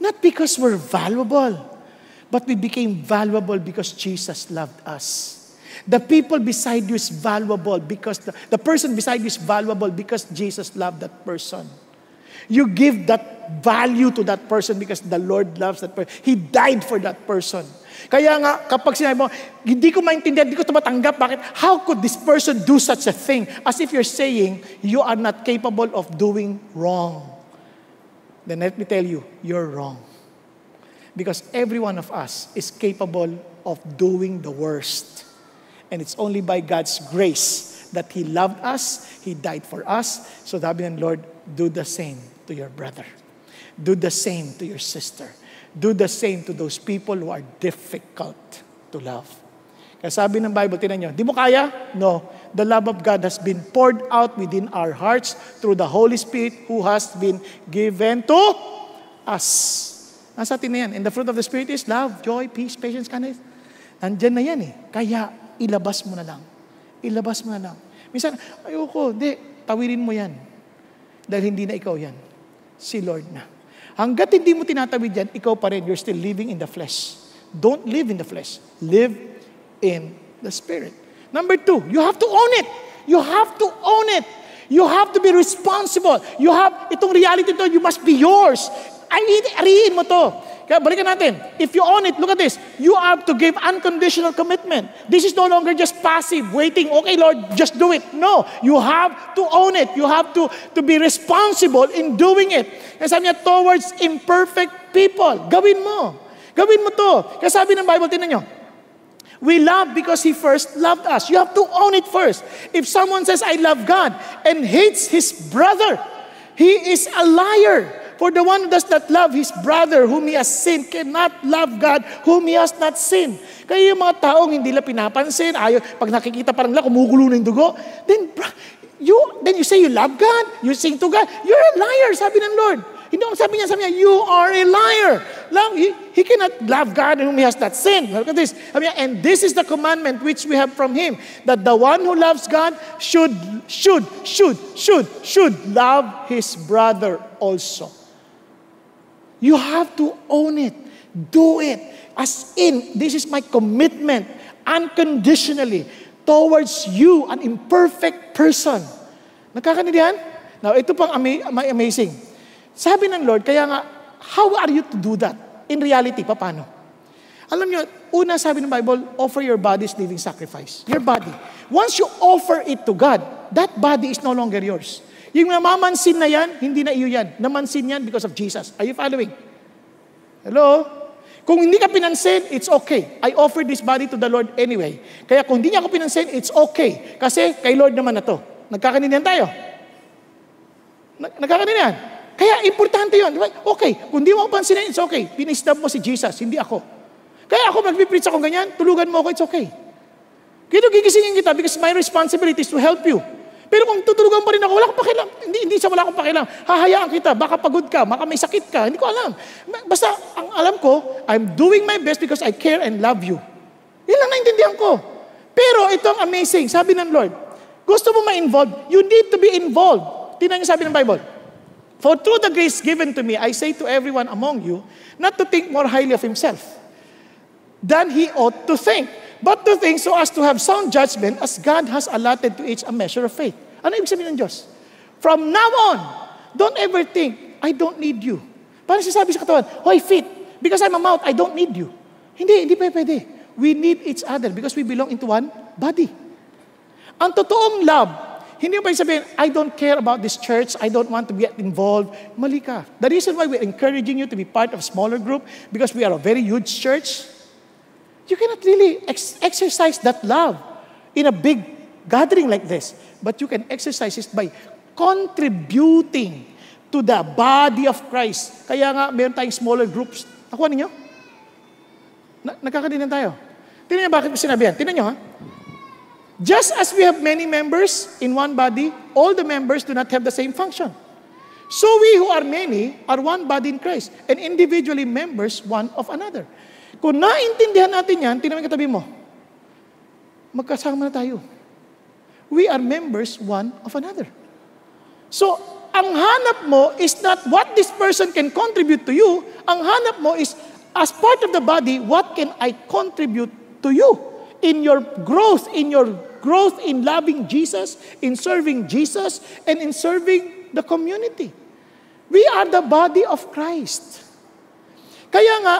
Not because we're valuable, but we became valuable because Jesus loved us. The people beside you is valuable because the person beside you is valuable because Jesus loved that person. You give that value to that person because the Lord loves that person. He died for that person. Kaya nga, kapag sinabi mo, hindi ko maintindihan, hindi ko ito matanggap, bakit? How could this person do such a thing? As if you're saying, you are not capable of doing wrong. Then let me tell you, you're wrong. Because every one of us is capable of doing the worst. And it's only by God's grace that He loved us, He died for us. So sabi ng Lord, do the same to your brother. Do the same to your sister. Do the same to those people who are difficult to love. Kaya sabi ng Bible, tinan nyo, di mo kaya? No. The love of God has been poured out within our hearts through the Holy Spirit who has been given to us. Nasa atin na yan. And the fruit of the Spirit is love, joy, peace, patience, kindness. Nandyan na yan Kaya, ilabas mo na lang. Ilabas mo na lang. Minsan, ayoko, tawirin mo yan. Dahil hindi na ikaw yan. Si Lord na. Hanggat hindi mo tinatawid yan, ikaw pa rin, you're still living in the flesh. Don't live in the flesh. Live in the Spirit. Number 2, you have to own it. You have to own it. You have to be responsible. You have, itong reality to, you must be yours. Ariin mo to. Kaya balikan natin. If you own it, look at this. You have to give unconditional commitment. This is no longer just passive, waiting, okay Lord, just do it. No, you have to own it. You have to be responsible in doing it. Kaya sabi niya, towards imperfect people. Gawin mo. Gawin mo to. Kaya sabi ng Bible, tinan nyo, we love because He first loved us. You have to own it first. If someone says, I love God, and hates his brother, he is a liar. For the one who does not love his brother whom he has sinned cannot love God whom he has not sinned. Kaya yung mga taong hindi nila pinapansin, pag nakikita parang kumukulo na yung dugo, then you say you love God, you sing to God, you're a liar, sabi ng Lord. Hindi ako sabi niya, you are a liar. He cannot love God whom he has not sinned. Look at this. And this is the commandment which we have from Him, that the one who loves God should love his brother also. You have to own it. Do it. As in, this is my commitment, unconditionally, towards you, an imperfect person. Nakakanidihan? Now, ito pang amazing. Sabi ng Lord, kaya nga, how are you to do that? In reality, paano? Alam nyo, una sabi ng Bible, offer your body as living sacrifice. Your body. Once you offer it to God, that body is no longer yours. Yung namamansin na yan, hindi na iyo yan. Namansin yan because of Jesus. Are you following? Hello? Kung hindi ka pinansin, it's okay. I offer this body to the Lord anyway. Kaya kung hindi niya ako pinansin, it's okay. Kasi kay Lord naman na to. Nagkakanindihan tayo? Nagkakanindihan? Kaya importante yun. Okay, kung di mo ako pansinin, it's okay. Pinistab mo si Jesus, hindi ako. Kaya ako mag-preach ako ganyan, tulugan mo ako, it's okay. Kaya gigisingin kita because my responsibility is to help you. Pero kung tutulugan pa rin ako, wala akong pakialam. Hindi siya wala akong pakialam. Hahayaan kita, baka pagod ka, baka may sakit ka. Hindi ko alam. Basta, ang alam ko, I'm doing my best because I care and love you. Yan lang naintindihan ko. Pero ito ang amazing. Sabi ng Lord, gusto mo ma-involve, you need to be involved. Tingnan niyo sabi ng Bible. For through the grace given to me, I say to everyone among you, not to think more highly of himself than he ought to think, but to think so as to have sound judgment as God has allotted to each a measure of faith. Ano ibig sabihin ng Diyos? From now on, don't ever think, I don't need you. Parang sinasabi sa katawan, hoy feet, because I'm a mouth, I don't need you. Hindi pwede. We need each other because we belong into one body. Ang totoong love, hindi mo pa sabihin, I don't care about this church, I don't want to get involved. Mali ka. The reason why we're encouraging you to be part of a smaller group, because we are a very huge church, you cannot really exercise that love in a big gathering like this. But you can exercise it by contributing to the body of Christ. Kaya nga, meron tayong smaller groups. Nakuha ninyo? Nagkakadinan tayo. Tingnan niyo bakit ko sinabi yan. Tingnan niyo ha. Just as we have many members in one body, all the members do not have the same function. So we who are many are one body in Christ, and individually members one of another. Kung naintindihan natin yan, tingnan mo yung katabi mo. Magkasama na tayo. We are members one of another. So, ang hanap mo is not what this person can contribute to you. Ang hanap mo is, as part of the body, what can I contribute to you? In your growth in loving Jesus, in serving Jesus, and in serving the community. We are the body of Christ. Kaya nga,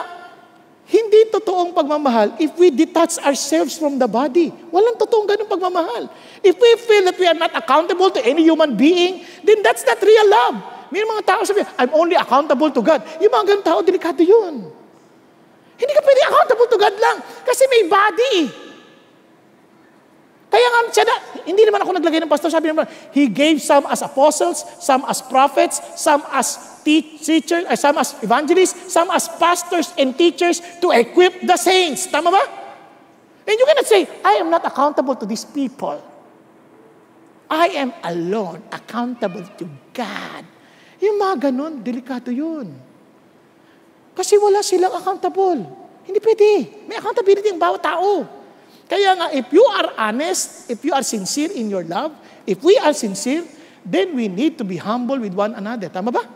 hindi totoong pagmamahal if we detach ourselves from the body. Walang totoong ganung pagmamahal. If we feel that we are not accountable to any human being, then that's not real love. May mga tao sabi, I'm only accountable to God. Yung mga ganung tao, delikado yun. Hindi ka pwede accountable to God lang kasi may body. Kaya nga siya hindi naman ako naglagay ng pastor, sabi naman, He gave some as apostles, some as prophets, some as teachers, some as evangelists, some as pastors and teachers to equip the saints. Tama ba? And you cannot say, I am not accountable to these people. I am alone, accountable to God. Yung mga ganun, delikado yun. Kasi wala silang accountable. Hindi pwede. May accountability ang bawat tao. Kaya nga, if you are honest, if you are sincere in your love, if we are sincere, then we need to be humble with one another. Tama ba?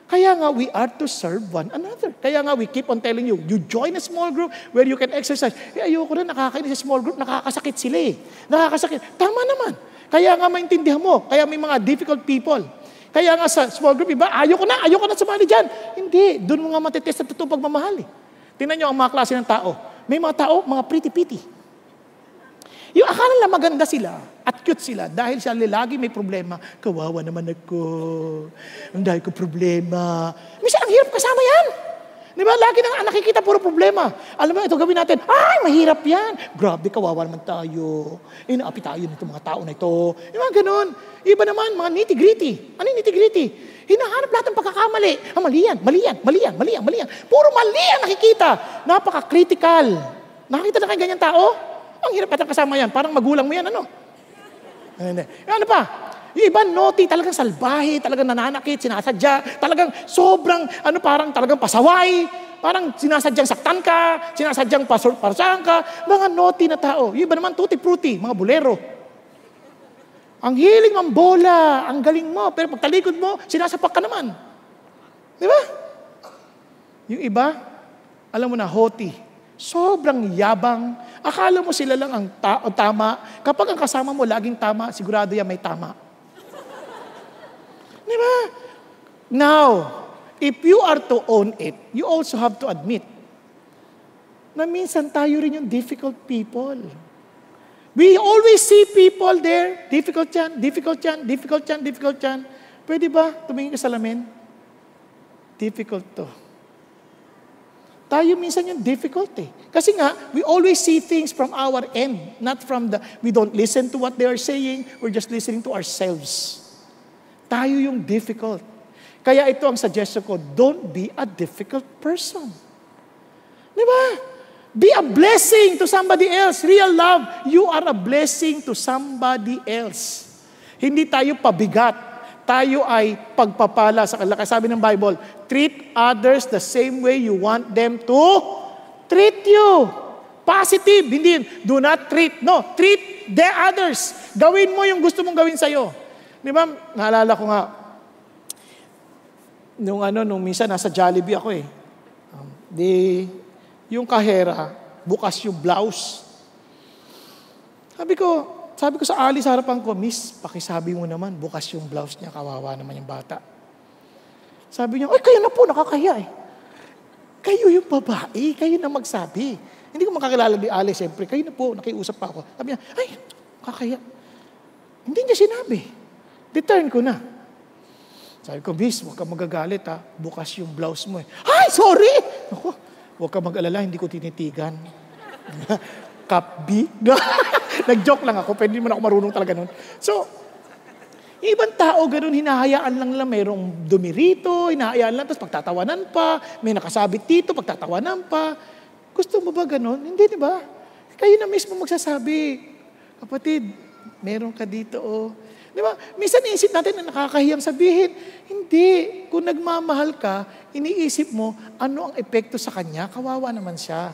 Kaya nga, we are to serve one another. Kaya nga, we keep on telling you, you join a small group where you can exercise. Ayoko na, nakakainis sa small group, nakakasakit sila eh. Nakakasakit. Tama naman. Kaya nga, maintindihan mo. Kaya may mga difficult people. Kaya nga sa small group, iba, ayoko na sumali dyan. Hindi, doon mo nga matitest na totoong pagmamahal eh. Tingnan nyo ang mga klase ng tao. May mga tao, mga pretty-pitty. Yung akala nila maganda sila at cute sila dahil siya lagi may problema. Kawawa naman ako. Ang dahil ko problema. Minsan, ang hirap kasama yan. Di ba? Lagi nang nakikita puro problema. Alam mo, ito gawin natin. Ay, mahirap yan. Grabe, kawawa naman tayo. Inaapi tayo nito mga tao na ito. Yung mga ganun. Iba naman, mga nitty-gritty. Ano yung nitty-gritty? Hinahanap lahat ng pagkakamali. Mali yan. Puro mali ang nakikita. Napaka-critical. Nakakita na kayo ganyan tao? Ang hirap at ang kasama yan. Parang magulang mo yan, ano? Ano pa? Yung iba, naughty, talagang salbahe, talagang nananakit, sinasadya, talagang sobrang, parang talagang pasaway, parang sinasadyang saktan ka, sinasadyang pasahan ka, mga naughty na tao. Yung iba naman, tutti-frutti, mga bolero. Ang hiling mambola, ang galing mo, pero pag talikod mo, sinasapak ka naman. Di ba? Yung iba, alam mo na, haughty. Sobrang yabang. Akala mo sila lang ang tama. Kapag ang kasama mo laging tama, sigurado yan may tama. Di ba? Now, if you are to own it, you also have to admit na minsan tayo rin yung difficult people. We always see people there, difficult yan. Pwede ba tumingin ka sa salamin? Difficult to. Tayo minsan yung difficult eh. Kasi nga, we always see things from our end, not from we don't listen to what they are saying, we're just listening to ourselves. Tayo yung difficult. Kaya ito ang suggestion ko, don't be a difficult person. Di ba? Be a blessing to somebody else. Real love, you are a blessing to somebody else. Hindi tayo pabigat. Tayo ay pagpapala sa kanila. Kaya sabi ng Bible, treat others the same way you want them to treat you. Positive. Hindi, do not treat. No, treat the others. Gawin mo yung gusto mong gawin sa'yo. Di ba, naalala ko nga, nung minsan nasa Jollibee ako eh. Yung kahera, bukas yung blouse. Sabi ko sa Ali sa harapan ko, Miss, pakisabi mo naman, bukas yung blouse niya, kawawa naman yung bata. Sabi niya, ay, kayo na po, nakakaya eh. Kayo yung babae, kayo na magsabi. Hindi ko makakilala ni Ali, siyempre, kayo na po, nakiusap pa ako. Sabi niya, ay, kakaya. Hindi niya sinabi. Return ko na. Sabi ko, Miss, huwag ka magagalit ha, bukas yung blouse mo eh. Ay, sorry! Ako, huwag ka mag-alala, hindi ko tinitigan. Kapbi. Nag-joke lang ako, pwede naman ako marunong talaga nun. So, yung ibang tao, ganun, hinahayaan lang nila, mayroong dumi rito, hinahayaan lang, tapos pagtatawanan pa, may nakasabit dito, pagtatawanan pa. Gusto mo ba ganun? Hindi, di ba? Kayo na mismo magsasabi, kapatid, meron ka dito, oh. Di ba? Minsan iisip natin na nakakahiyang sabihin. Hindi. Kung nagmamahal ka, iniisip mo, ano ang epekto sa kanya? Kawawa naman siya.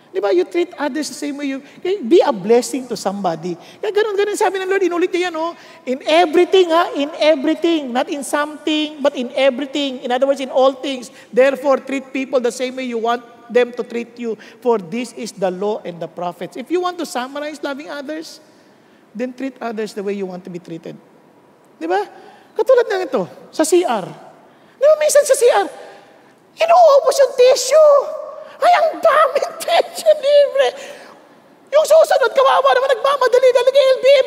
Di ba? You treat others the same way you... Be a blessing to somebody. Kaya ganun sabi ng Lord, inulit niya yan, oh. In everything, ha? In everything. Not in something, but in everything. In other words, in all things. Therefore, treat people the same way you want them to treat you. For this is the law and the prophets. If you want to summarize loving others, then treat others the way you want to be treated. Di ba? Katulad ng ito, sa CR. Di ba, minsan sa CR, inuubos yung tissue. Ay, ang daming tissue libre. Yung susunod, kawawa naman, nagmamadali, nalagay LBM.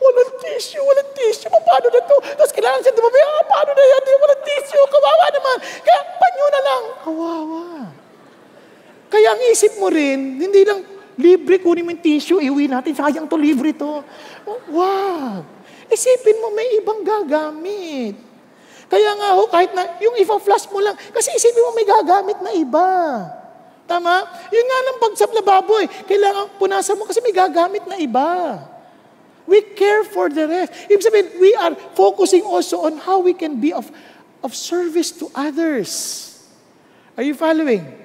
Walang tissue. Paano na to? Tapos kailangan siya dumabi, paano na yan? Walang tissue, kawawa naman. Kaya, panyo na lang. Kawawa. Kaya ang isip mo rin, hindi lang, libre, kunin mo yung tissue, iuwi natin, sayang to, libre to. Wow! Isipin mo, may ibang gagamit. Kaya nga kahit na, yung ipa-flash mo lang, kasi isipin mo may gagamit na iba. Tama? Yun nga lang pag sa lababo eh, kailangan punasan mo kasi may gagamit na iba. We care for the rest. Ibig sabihin, we are focusing also on how we can be of service to others. Are you following?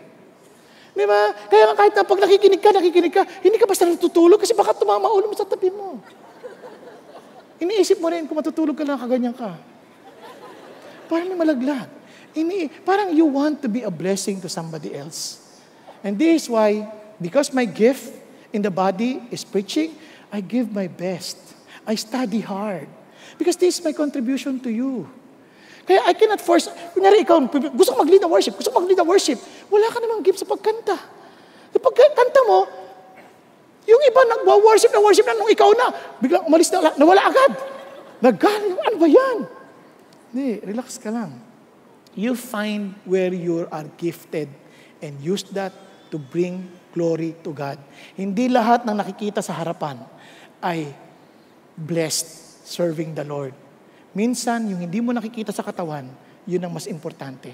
Di ba? Kaya kahit na pag nakikinig ka, hindi ka basta natutulog kasi baka tumama ulo mo sa tabi mo. Iniisip mo rin kung matutulog ka lang, kaganyan ka. Parang may malaglag. Parang you want to be a blessing to somebody else. And this is why, because my gift in the body is preaching, I give my best. I study hard. Because this is my contribution to you. Kaya I cannot force, kunyari ikaw, gusto ko mag-lead the worship, wala ka namang gift sa pagkanta. Sa pagkanta mo, yung iba nag-worship na nung ikaw na, biglang umalis na, nawala agad. Nagaling, ano ba yan? Hindi, relax ka lang. You find where you are gifted and use that to bring glory to God. Hindi lahat ng nakikita sa harapan ay blessed serving the Lord. Minsan, yung hindi mo nakikita sa katawan, yun ang mas importante.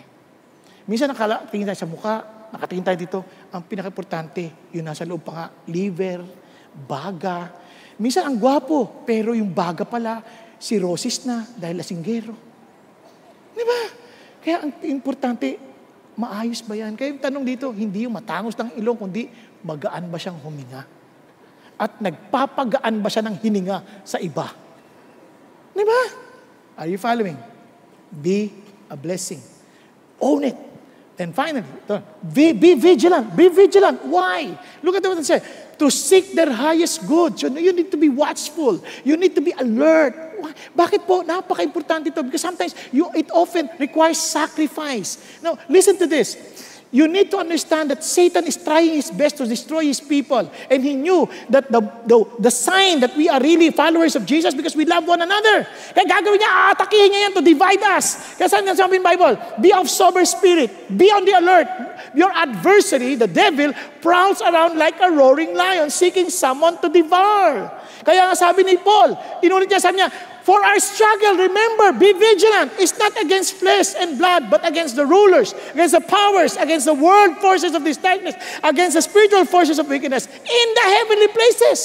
Minsan, nakatingin tayo sa mukha, nakatingin tayo dito, ang pinaka-importante, yun nasa loob pa nga, liver, baga. Minsan, ang gwapo, pero yung baga pala, cirrhosis na dahil lasinggero. Di ba? Kaya ang importante, maayos ba yan? Kaya yung tanong dito, hindi yung matangos ng ilong, kundi magaan ba siyang huminga? At nagpapagaan ba siya ng hininga sa iba? Di ba? Are you following? Be a blessing. Own it. And finally, be vigilant. Be vigilant. Why? Look at what it says. To seek their highest good. So you need to be watchful. You need to be alert. Why? Bakit po? Napaka-importante ito. Because sometimes it often requires sacrifice. Now, listen to this. You need to understand that Satan is trying his best to destroy his people. And he knew that the sign that we are really followers of Jesus because we love one another. Kaya gagawin niya, aatakihin niya yan to divide us. Kaya saan sabi ng Bible? Be of sober spirit. Be on the alert. Your adversary, the devil, prowls around like a roaring lion seeking someone to devour. Kaya nga sabi ni Paul, inulit niya, sabi niya, for our struggle, remember, be vigilant. It's not against flesh and blood, but against the rulers, against the powers, against the world forces of this darkness, against the spiritual forces of wickedness in the heavenly places.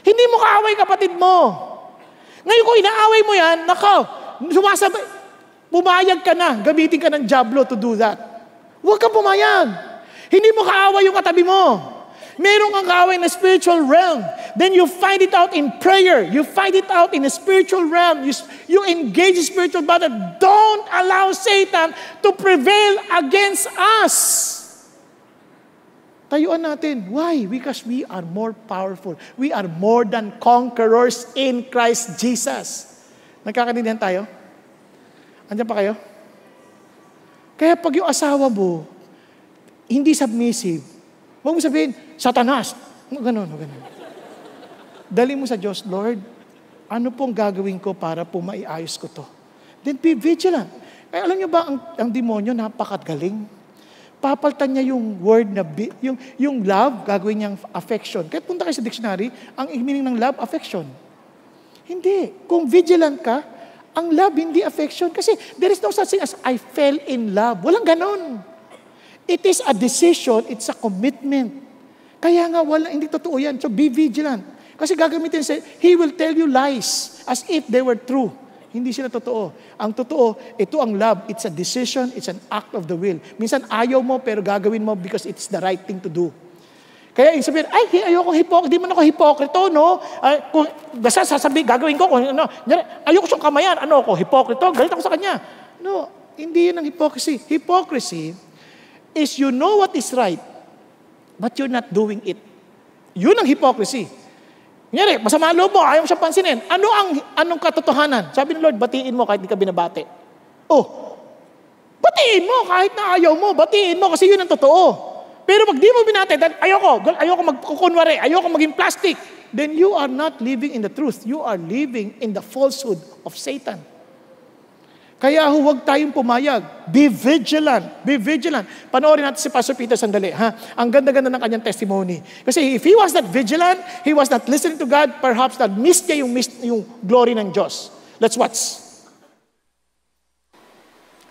Hindi mo kaaway kapatid mo. Ngayon kung inaaway mo yan, nako, sumasabay, pumayag ka na, gamitin ka ng Diablo to do that. Huwag kang pumayag. Hindi mo kaaway yung katabi mo. Meron kang kaaway na spiritual realm. Then you find it out in prayer. You find it out in a spiritual realm. You engage in spiritual battle. Don't allow Satan to prevail against us. Tayuan natin. Why? Because we are more powerful. We are more than conquerors in Christ Jesus. Nagkakaintindihan tayo? Andiyan pa kayo? Kaya pag yung asawa mo, hindi submissive, huwag mo sabihin, Satanas. Ganun. Dali mo sa Diyos, Lord, ano pong gagawin ko para po maiayos ko to? Then be vigilant. Kaya alam niyo ba, ang demonyo napakagaling. Papaltan niya yung word na, yung love, gagawin niyang affection. Kaya punta kayo sa dictionary, ang meaning ng love, affection. Hindi. Kung vigilant ka, ang love, hindi affection. Kasi there is no such thing as, I fell in love. Walang ganon. It is a decision, it's a commitment. Kaya nga, hindi totoo yan. So be vigilant. Kasi gagamitin siya, he will tell you lies as if they were true. Hindi sila totoo. Ang totoo, ito ang love. It's a decision, it's an act of the will. Minsan ayaw mo, pero gagawin mo because it's the right thing to do. Kaya yung sabihin, ayoko hypocrite, di man ako hipokrito, no? Kung basta sasabihin, gagawin ko, ayoko siyang kamayan, ako, hipokrito, galit ako sa kanya. No, hindi yun ang hypocrisy. Hypocrisy is you know what is right, but you're not doing it. Yun ang hypocrisy. Kunyari, masama loob mo, ayaw mo siya pansinin. Anong katotohanan? Sabi ng Lord, batiin mo kahit di ka binabati. Batiin mo kahit na ayaw mo. Batiin mo kasi yun ang totoo. Pero pag di mo binati, ayoko magkukunwari, ayoko maging plastic, then you are not living in the truth. You are living in the falsehood of Satan. Kaya huwag tayong pumayag. Be vigilant. Be vigilant. Panoorin natin si Pastor Peter sandali. Ang ganda-ganda ng kanyang testimony. Kasi if he was not vigilant, he was not listening to God, perhaps that missed niya yung glory ng Diyos. Let's watch.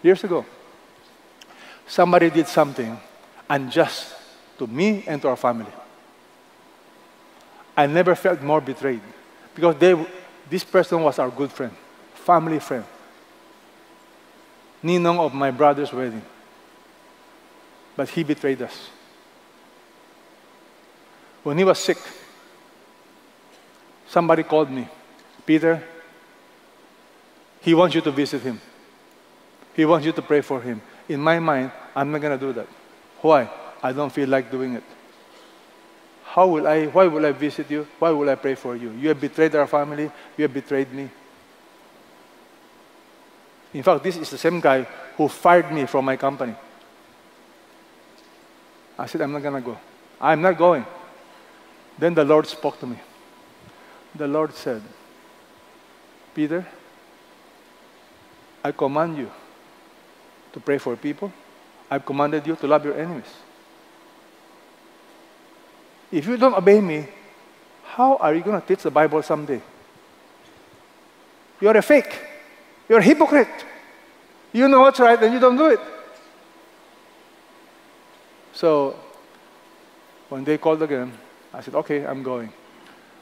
Years ago, somebody did something unjust to me and to our family. I never felt more betrayed because this person was our good friend, family friend. Ninong of my brother's wedding. But he betrayed us. When he was sick, somebody called me, Peter, he wants you to visit him. He wants you to pray for him. In my mind, I'm not going to do that. Why? I don't feel like doing it. Why will I visit you? Why will I pray for you? You have betrayed our family. You have betrayed me. In fact, this is the same guy who fired me from my company. I said, I'm not going to go. I'm not going. Then the Lord spoke to me. The Lord said, Peter, I command you to pray for people. I've commanded you to love your enemies. If you don't obey me, how are you going to teach the Bible someday? You're a fake. You're a hypocrite. You know what's right and you don't do it. So, when they called again, I said, okay, I'm going.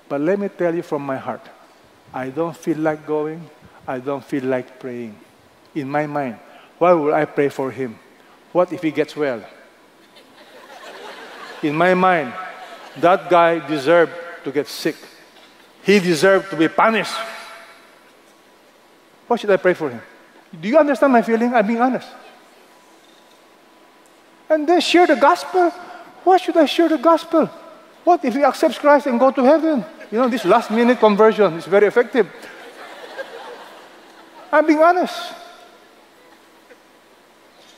But let me tell you from my heart, I don't feel like going. I don't feel like praying. In my mind, why would I pray for him? What if he gets well? In my mind, that guy deserved to get sick. He deserved to be punished. Why should I pray for him? Do you understand my feeling? I'm being honest. And then share the gospel. Why should I share the gospel? What if he accepts Christ and go to heaven? You know, this last-minute conversion is very effective. I'm being honest.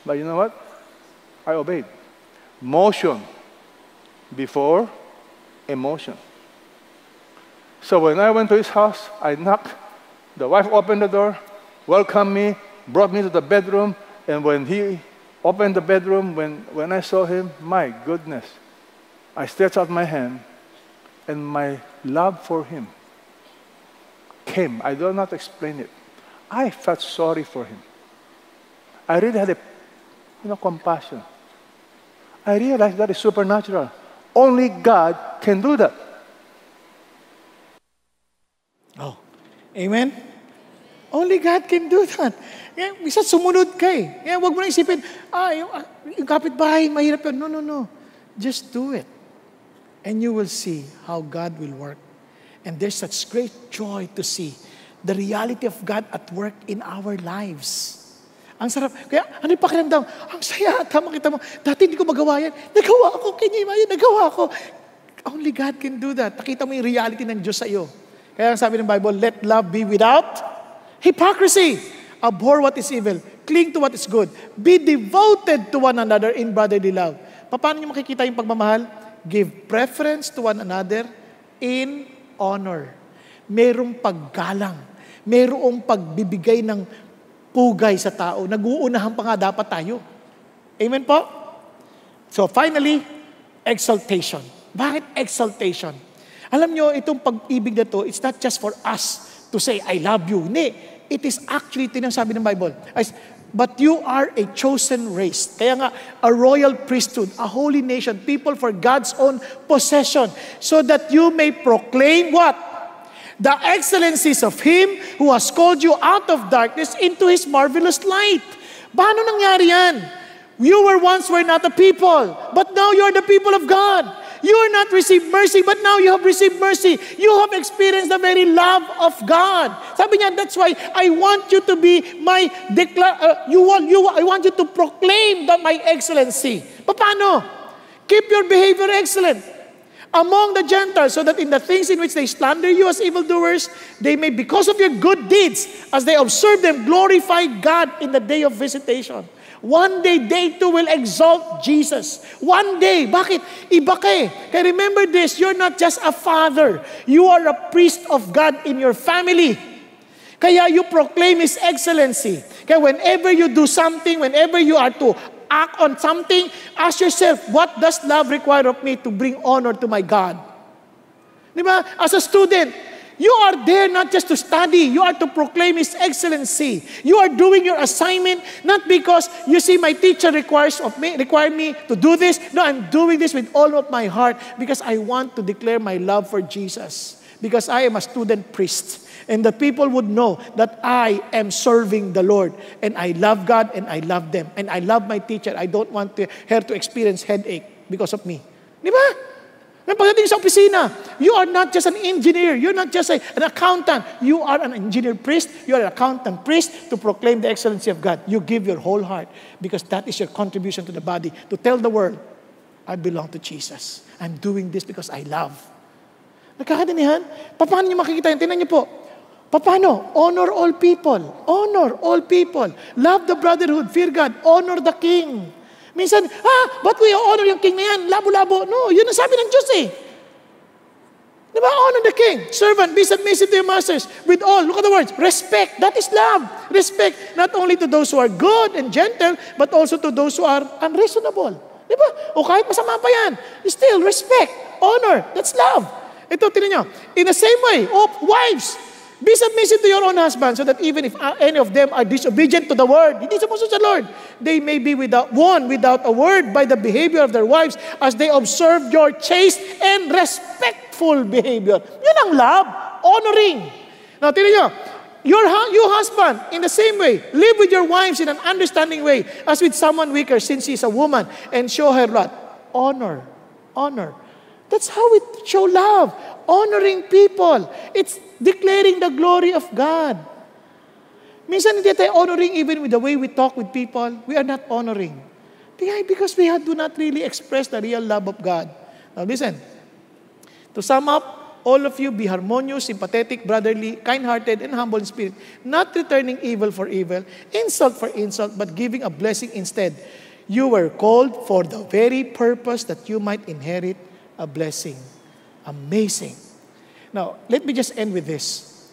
But you know what? I obeyed. Motion before emotion. So when I went to his house, I knocked. The wife opened the door, welcomed me, brought me to the bedroom, and when he opened the bedroom, when I saw him, my goodness, I stretched out my hand, and my love for him came. I do not explain it. I felt sorry for him. I really had compassion. I realized that is supernatural. Only God can do that. Oh, Amen? Only God can do that. Kaya, minsan sumunod ka eh. Kaya huwag mo na isipin, yung kapitbahay, mahirap yun. No, no, no. Just do it. And you will see how God will work. And there's such great joy to see the reality of God at work in our lives. Ang sarap. Kaya, ano yung pakiramdam? Ang saya. Tama kita mo. Dati hindi ko magawa yan. Nagawa ko. Nagawa ko. Only God can do that. Nakita mo yung reality ng Diyos sa iyo. Kaya ang sabi ng Bible, let love be without hypocrisy. Abhor what is evil. Cling to what is good. Be devoted to one another in brotherly love. Paano niyo makikita yung pagmamahal? Give preference to one another in honor. Merong paggalang. Merong pagbibigay ng pugay sa tao. Nag-uunahan pa nga dapat tayo. Amen po? So finally, exaltation. Bakit exaltation? Alam nyo, itong pag-ibig na to, it's not just for us to say, I love you. Hindi. It is actually, sabi ng Bible, but you are a chosen race. Kaya nga, a royal priesthood, a holy nation, people for God's own possession, so that you may proclaim what? The excellencies of Him who has called you out of darkness into His marvelous light. Paano nangyari yan? You were not a people, but now you are the people of God. You are not received mercy, but now you have received mercy. You have experienced the very love of God. Sabi niya, that's why I want you to be my I want you to proclaim my excellency. Paano? Keep your behavior excellent among the Gentiles, so that in the things in which they slander you as evildoers, they may, because of your good deeds, as they observe them, glorify God in the day of visitation. One day, they too will exalt Jesus. One day. Bakit? Iba ka eh. Kaya remember this, you're not just a father. You are a priest of God in your family. Kaya you proclaim His excellency. Kaya whenever you do something, whenever you are to act on something, ask yourself, what does love require of me to bring honor to my God? Di ba? As a student, you are there not just to study. You are to proclaim His excellency. You are doing your assignment not because you see my teacher require me to do this. No, I'm doing this with all of my heart because I want to declare my love for Jesus. Because I am a student priest. And the people would know that I am serving the Lord. And I love God and I love them. And I love my teacher. I don't want her to experience headache because of me. Di ba? Pagdating sa opisina, you are not just an engineer. You're not just an accountant. You are an engineer priest. You are an accountant priest to proclaim the excellency of God. You give your whole heart because that is your contribution to the body. To tell the world, I belong to Jesus. I'm doing this because I love. Nagkakadinihan? Paano nyo makikita yan? Tingnan nyo po. Paano? Honor all people. Honor all people. Love the brotherhood. Fear God. Honor the king. Minsan, ba't ko i-honor yung king na yan? Labo-labo. No, yun ang sabi ng Diyos eh. Diba? Honor the king. Servant, be submissive to your masters. With all, look at the words, respect. That is love. Respect not only to those who are good and gentle, but also to those who are unreasonable. Diba? O kahit masama pa yan, still respect, honor. That's love. Ito, tinan nyo. In the same way, wives, be submissive to your own husband, so that even if any of them are disobedient to the word, hindi sumusunod sa Lord, they may be won without a word by the behavior of their wives as they observe your chaste and respectful behavior. Yun ang love, honoring. Now, tignan nyo, you husband, in the same way, live with your wives in an understanding way as with someone weaker, since she is a woman, and show her what? Honor. Honor. That's how we show love. Honoring people. It's declaring the glory of God. Minsan hindi tayo honoring even with the way we talk with people. We are not honoring. Because we do not really express the real love of God. Now listen. To sum up, all of you be harmonious, sympathetic, brotherly, kind-hearted, and humble in spirit, not returning evil for evil, insult for insult, but giving a blessing instead. You were called for the very purpose that you might inherit a blessing. Amazing. Now, let me just end with this.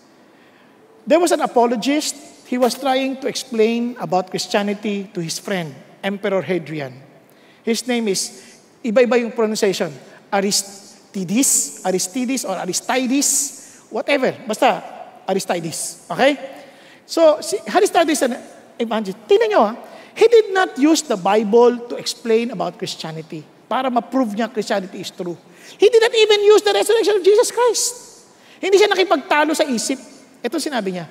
There was an apologist. He was trying to explain about Christianity to his friend, Emperor Hadrian. His name is, iba-iba yung pronunciation, Aristides or Aristides, whatever. Basta, Aristides. Okay? So, si Aristides, an evangelist, tingnan nyo he did not use the Bible to explain about Christianity para ma-prove niya Christianity is true. He did not even use the resurrection of Jesus Christ. Hindi siya nakipagtalo sa isip. Ito sinabi niya.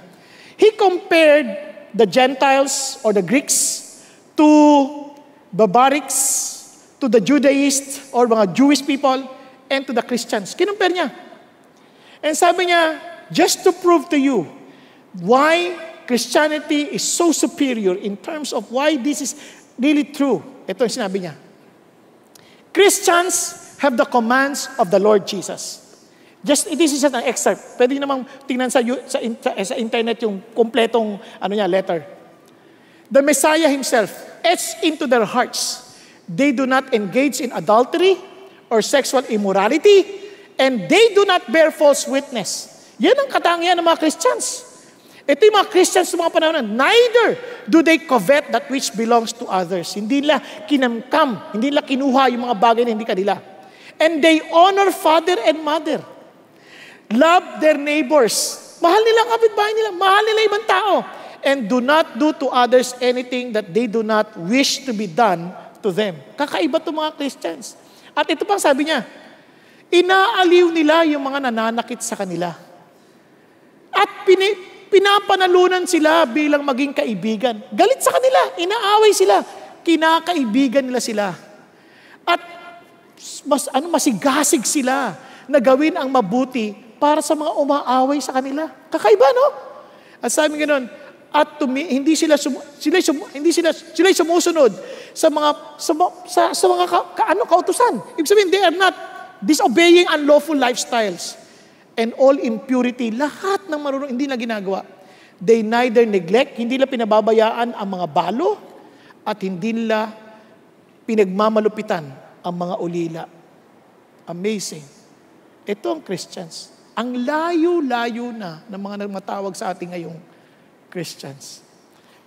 He compared the Gentiles or the Greeks to barbarics, to the Judaists or mga Jewish people, and to the Christians. Kinumpare niya. And sabi niya, just to prove to you why Christianity is so superior in terms of why this is really true. Ito yung sinabi niya. Christians have the commands of the Lord Jesus. This is an excerpt. Pwede namang tingnan sa internet yung kompletong letter. The Messiah himself etched into their hearts. They do not engage in adultery or sexual immorality, and they do not bear false witness. Yan ang katangian ng mga Christians. Ito yung mga Christians sa mga panahon na neither do they covet that which belongs to others. Hindi nila kinamkam, hindi nila kinuha yung mga bagay na hindi kanila. And they honor father and mother. Love their neighbors. Mahal nila ang kapitbahay nila. Mahal nila ibang tao. And do not do to others anything that they do not wish to be done to them. Kakaiba itong mga Christians. At ito pang sabi niya, inaaliw nila yung mga nananakit sa kanila. At pinapanalunan sila bilang maging kaibigan. Galit sa kanila, inaaway sila, kinakaibigan nila sila. At masigasig sila na gawin ang mabuti para sa mga umaaway sa kanila. Kakaiba, no? At sabi ganoon, at hindi sila sumusunod sa mga kautusan. Ibig sabihin, they are not disobeying unlawful lifestyles and all impurity. Lahat ng marunong hindi na ginagawa. They neither neglect, hindi nila pinababayaan ang mga balo at hindi nila pinagmamalupitan ang mga ulila. Amazing. Ito ang Christians. Ang layo-layo na ng mga nagmatawag sa ating ngayong Christians.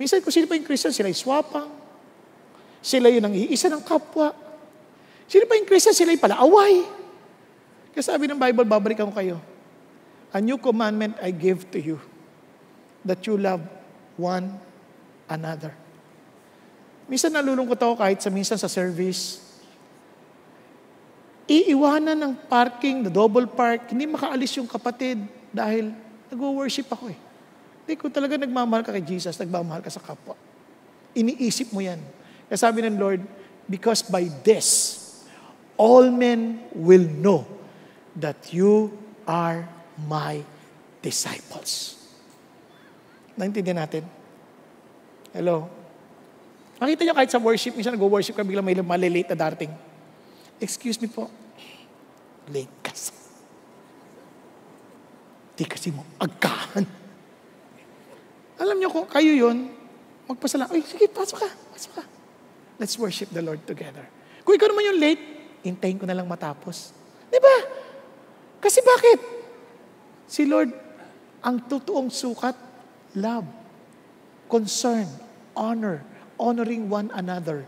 Minsan kung sino pa yung Christians, sila yung swapang, sila yung nang-iisa ng kapwa. Sino pa yung Christians, sila yung palaaway. Kasi sabi ng Bible, babalikan ko kayo. A new commandment I give to you, that you love one another. Minsan nalulungkot ako kahit minsan sa service, iiwanan ng parking, the double park, hindi makaalis yung kapatid dahil nag-worship ako eh. Hindi ko talaga nagmamahal ka kay Jesus, nagmamahal ka sa kapwa. Iniisip mo yan. Kaya sabi ng Lord, because by this, all men will know that you are my disciples. Naintindihan natin? Hello? Makita nyo kahit sa worship, minsan nag-worship ka, biglang may malilate na darating. Excuse me po. Late kasi. Di kasi mo agahan. Alam nyo kung kayo yun, magpasalamat. Ay, sige, pasok ka. Let's worship the Lord together. Kung ikaw naman yung late, hintayin ko na lang matapos. Di ba? Kasi bakit? Si Lord, ang totoong sukat, love, concern, honor, honoring one another,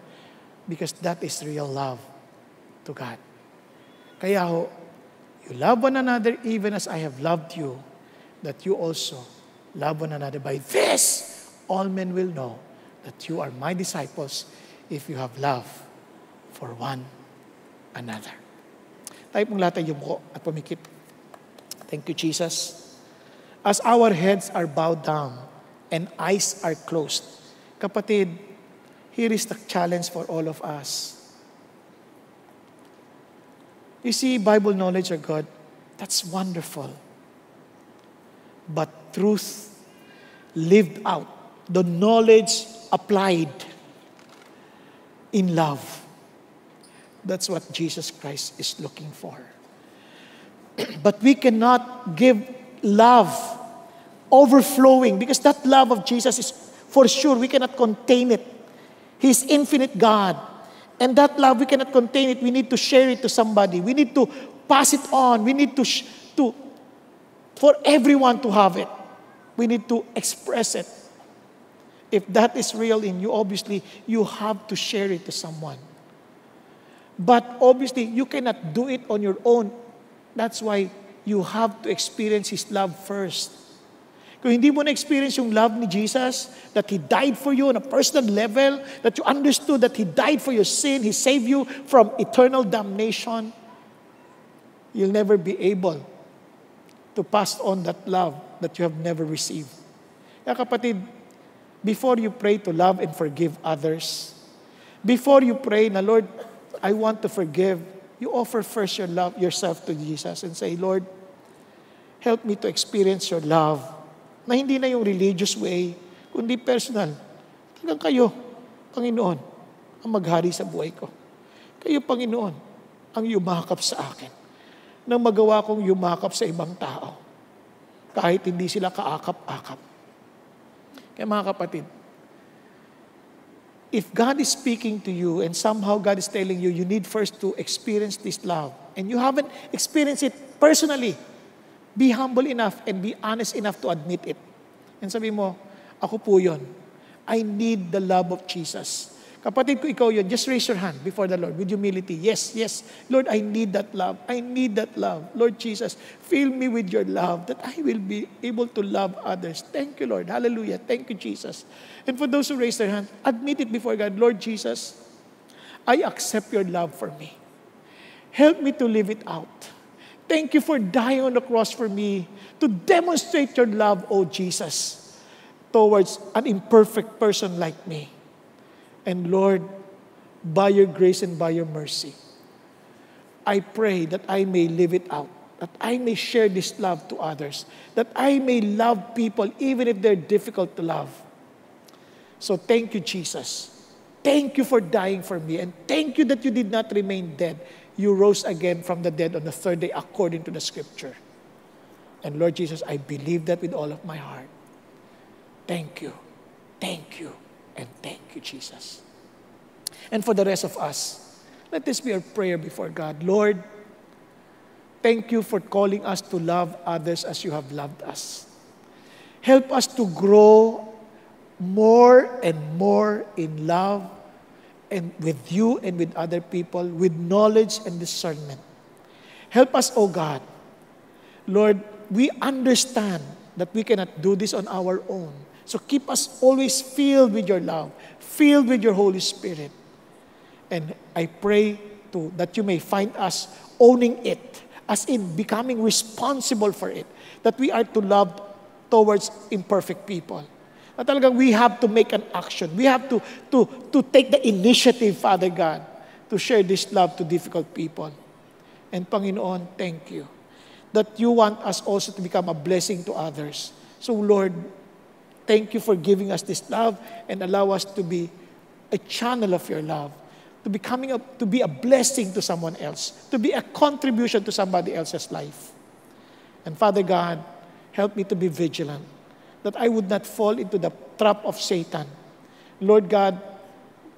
because that is real love to God. Kaya ho, you love one another even as I have loved you, that you also love one another. By this, all men will know that you are my disciples if you have love for one another. Tayo pong lahat ay yumuko at pumikit. Thank you, Jesus. As our heads are bowed down and eyes are closed, kapatid, here is the challenge for all of us. You see, Bible knowledge of God, that's wonderful. But truth lived out, the knowledge applied in love, that's what Jesus Christ is looking for. But we cannot give love overflowing because that love of Jesus is for sure, we cannot contain it. He's infinite God. And that love, we cannot contain it. We need to share it to somebody. We need to pass it on. We need to for everyone to have it. We need to express it. If that is real in you, obviously, you have to share it to someone. But obviously, you cannot do it on your own. That's why you have to experience His love first. Kung hindi mo na-experience yung love ni Jesus, that He died for you on a personal level, that you understood that He died for your sin, He saved you from eternal damnation, you'll never be able to pass on that love that you have never received. Kaya kapatid, before you pray to love and forgive others, before you pray na, Lord, I want to forgive, you offer first your love, yourself to Jesus and say, Lord, help me to experience your love na hindi na yung religious way, kundi personal. Talagang kayo, Panginoon, ang maghari sa buhay ko. Kayo, Panginoon, ang yumakap sa akin nang magawa kong yumakap sa ibang tao kahit hindi sila kaakap-akap. Kaya mga kapatid, if God is speaking to you and somehow God is telling you, you need first to experience this love and you haven't experienced it personally, be humble enough and be honest enough to admit it. And sabi mo, ako po yun. I need the love of Jesus. Kapatid ko, ikaw yun, just raise your hand before the Lord with humility. Yes, yes. Lord, I need that love. I need that love. Lord Jesus, fill me with your love that I will be able to love others. Thank you, Lord. Hallelujah. Thank you, Jesus. And for those who raise their hand, admit it before God. Lord Jesus, I accept your love for me. Help me to live it out. Thank you for dying on the cross for me to demonstrate your love, oh Jesus, towards an imperfect person like me. And Lord, by your grace and by your mercy, I pray that I may live it out, that I may share this love to others, that I may love people even if they're difficult to love. So thank you, Jesus. Thank you for dying for me, and thank you that you did not remain dead. You rose again from the dead on the third day according to the Scripture. And Lord Jesus, I believe that with all of my heart. Thank you, and thank you, Jesus. And for the rest of us, let this be our prayer before God. Lord, thank you for calling us to love others as you have loved us. Help us to grow more and more in love and with you and with other people, with knowledge and discernment. Help us, O God. Lord, we understand that we cannot do this on our own. So keep us always filled with your love, filled with your Holy Spirit. And I pray that you may find us owning it, as in becoming responsible for it, that we are to love towards imperfect people. Na talagang we have to make an action. We have to take the initiative, Father God, to share this love to difficult people. And Panginoon, thank you that you want us also to become a blessing to others. So Lord, thank you for giving us this love and allow us to be a channel of your love, to be a blessing to someone else, to be a contribution to somebody else's life. And Father God, help me to be vigilant, that I would not fall into the trap of Satan. Lord God,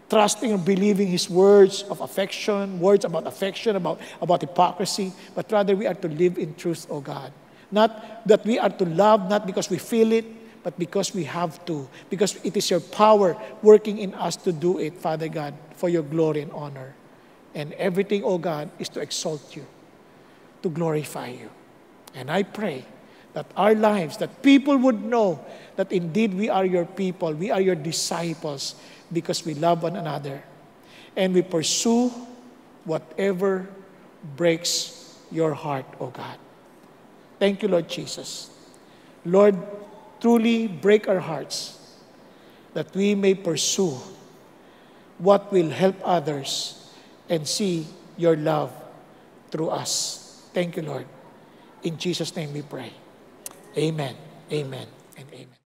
trusting and believing his words of affection, about hypocrisy, but rather we are to live in truth, O God. Not that we are to love, not because we feel it, but because we have to, because it is your power working in us to do it, Father God, for your glory and honor. And everything, O God, is to exalt you, to glorify you. And I pray that our lives, that people would know that indeed we are your people, we are your disciples, because we love one another. And we pursue whatever breaks your heart, O God. Thank you, Lord Jesus. Lord, truly break our hearts that we may pursue what will help others and see your love through us. Thank you, Lord. In Jesus' name we pray. Amen, amen, and amen.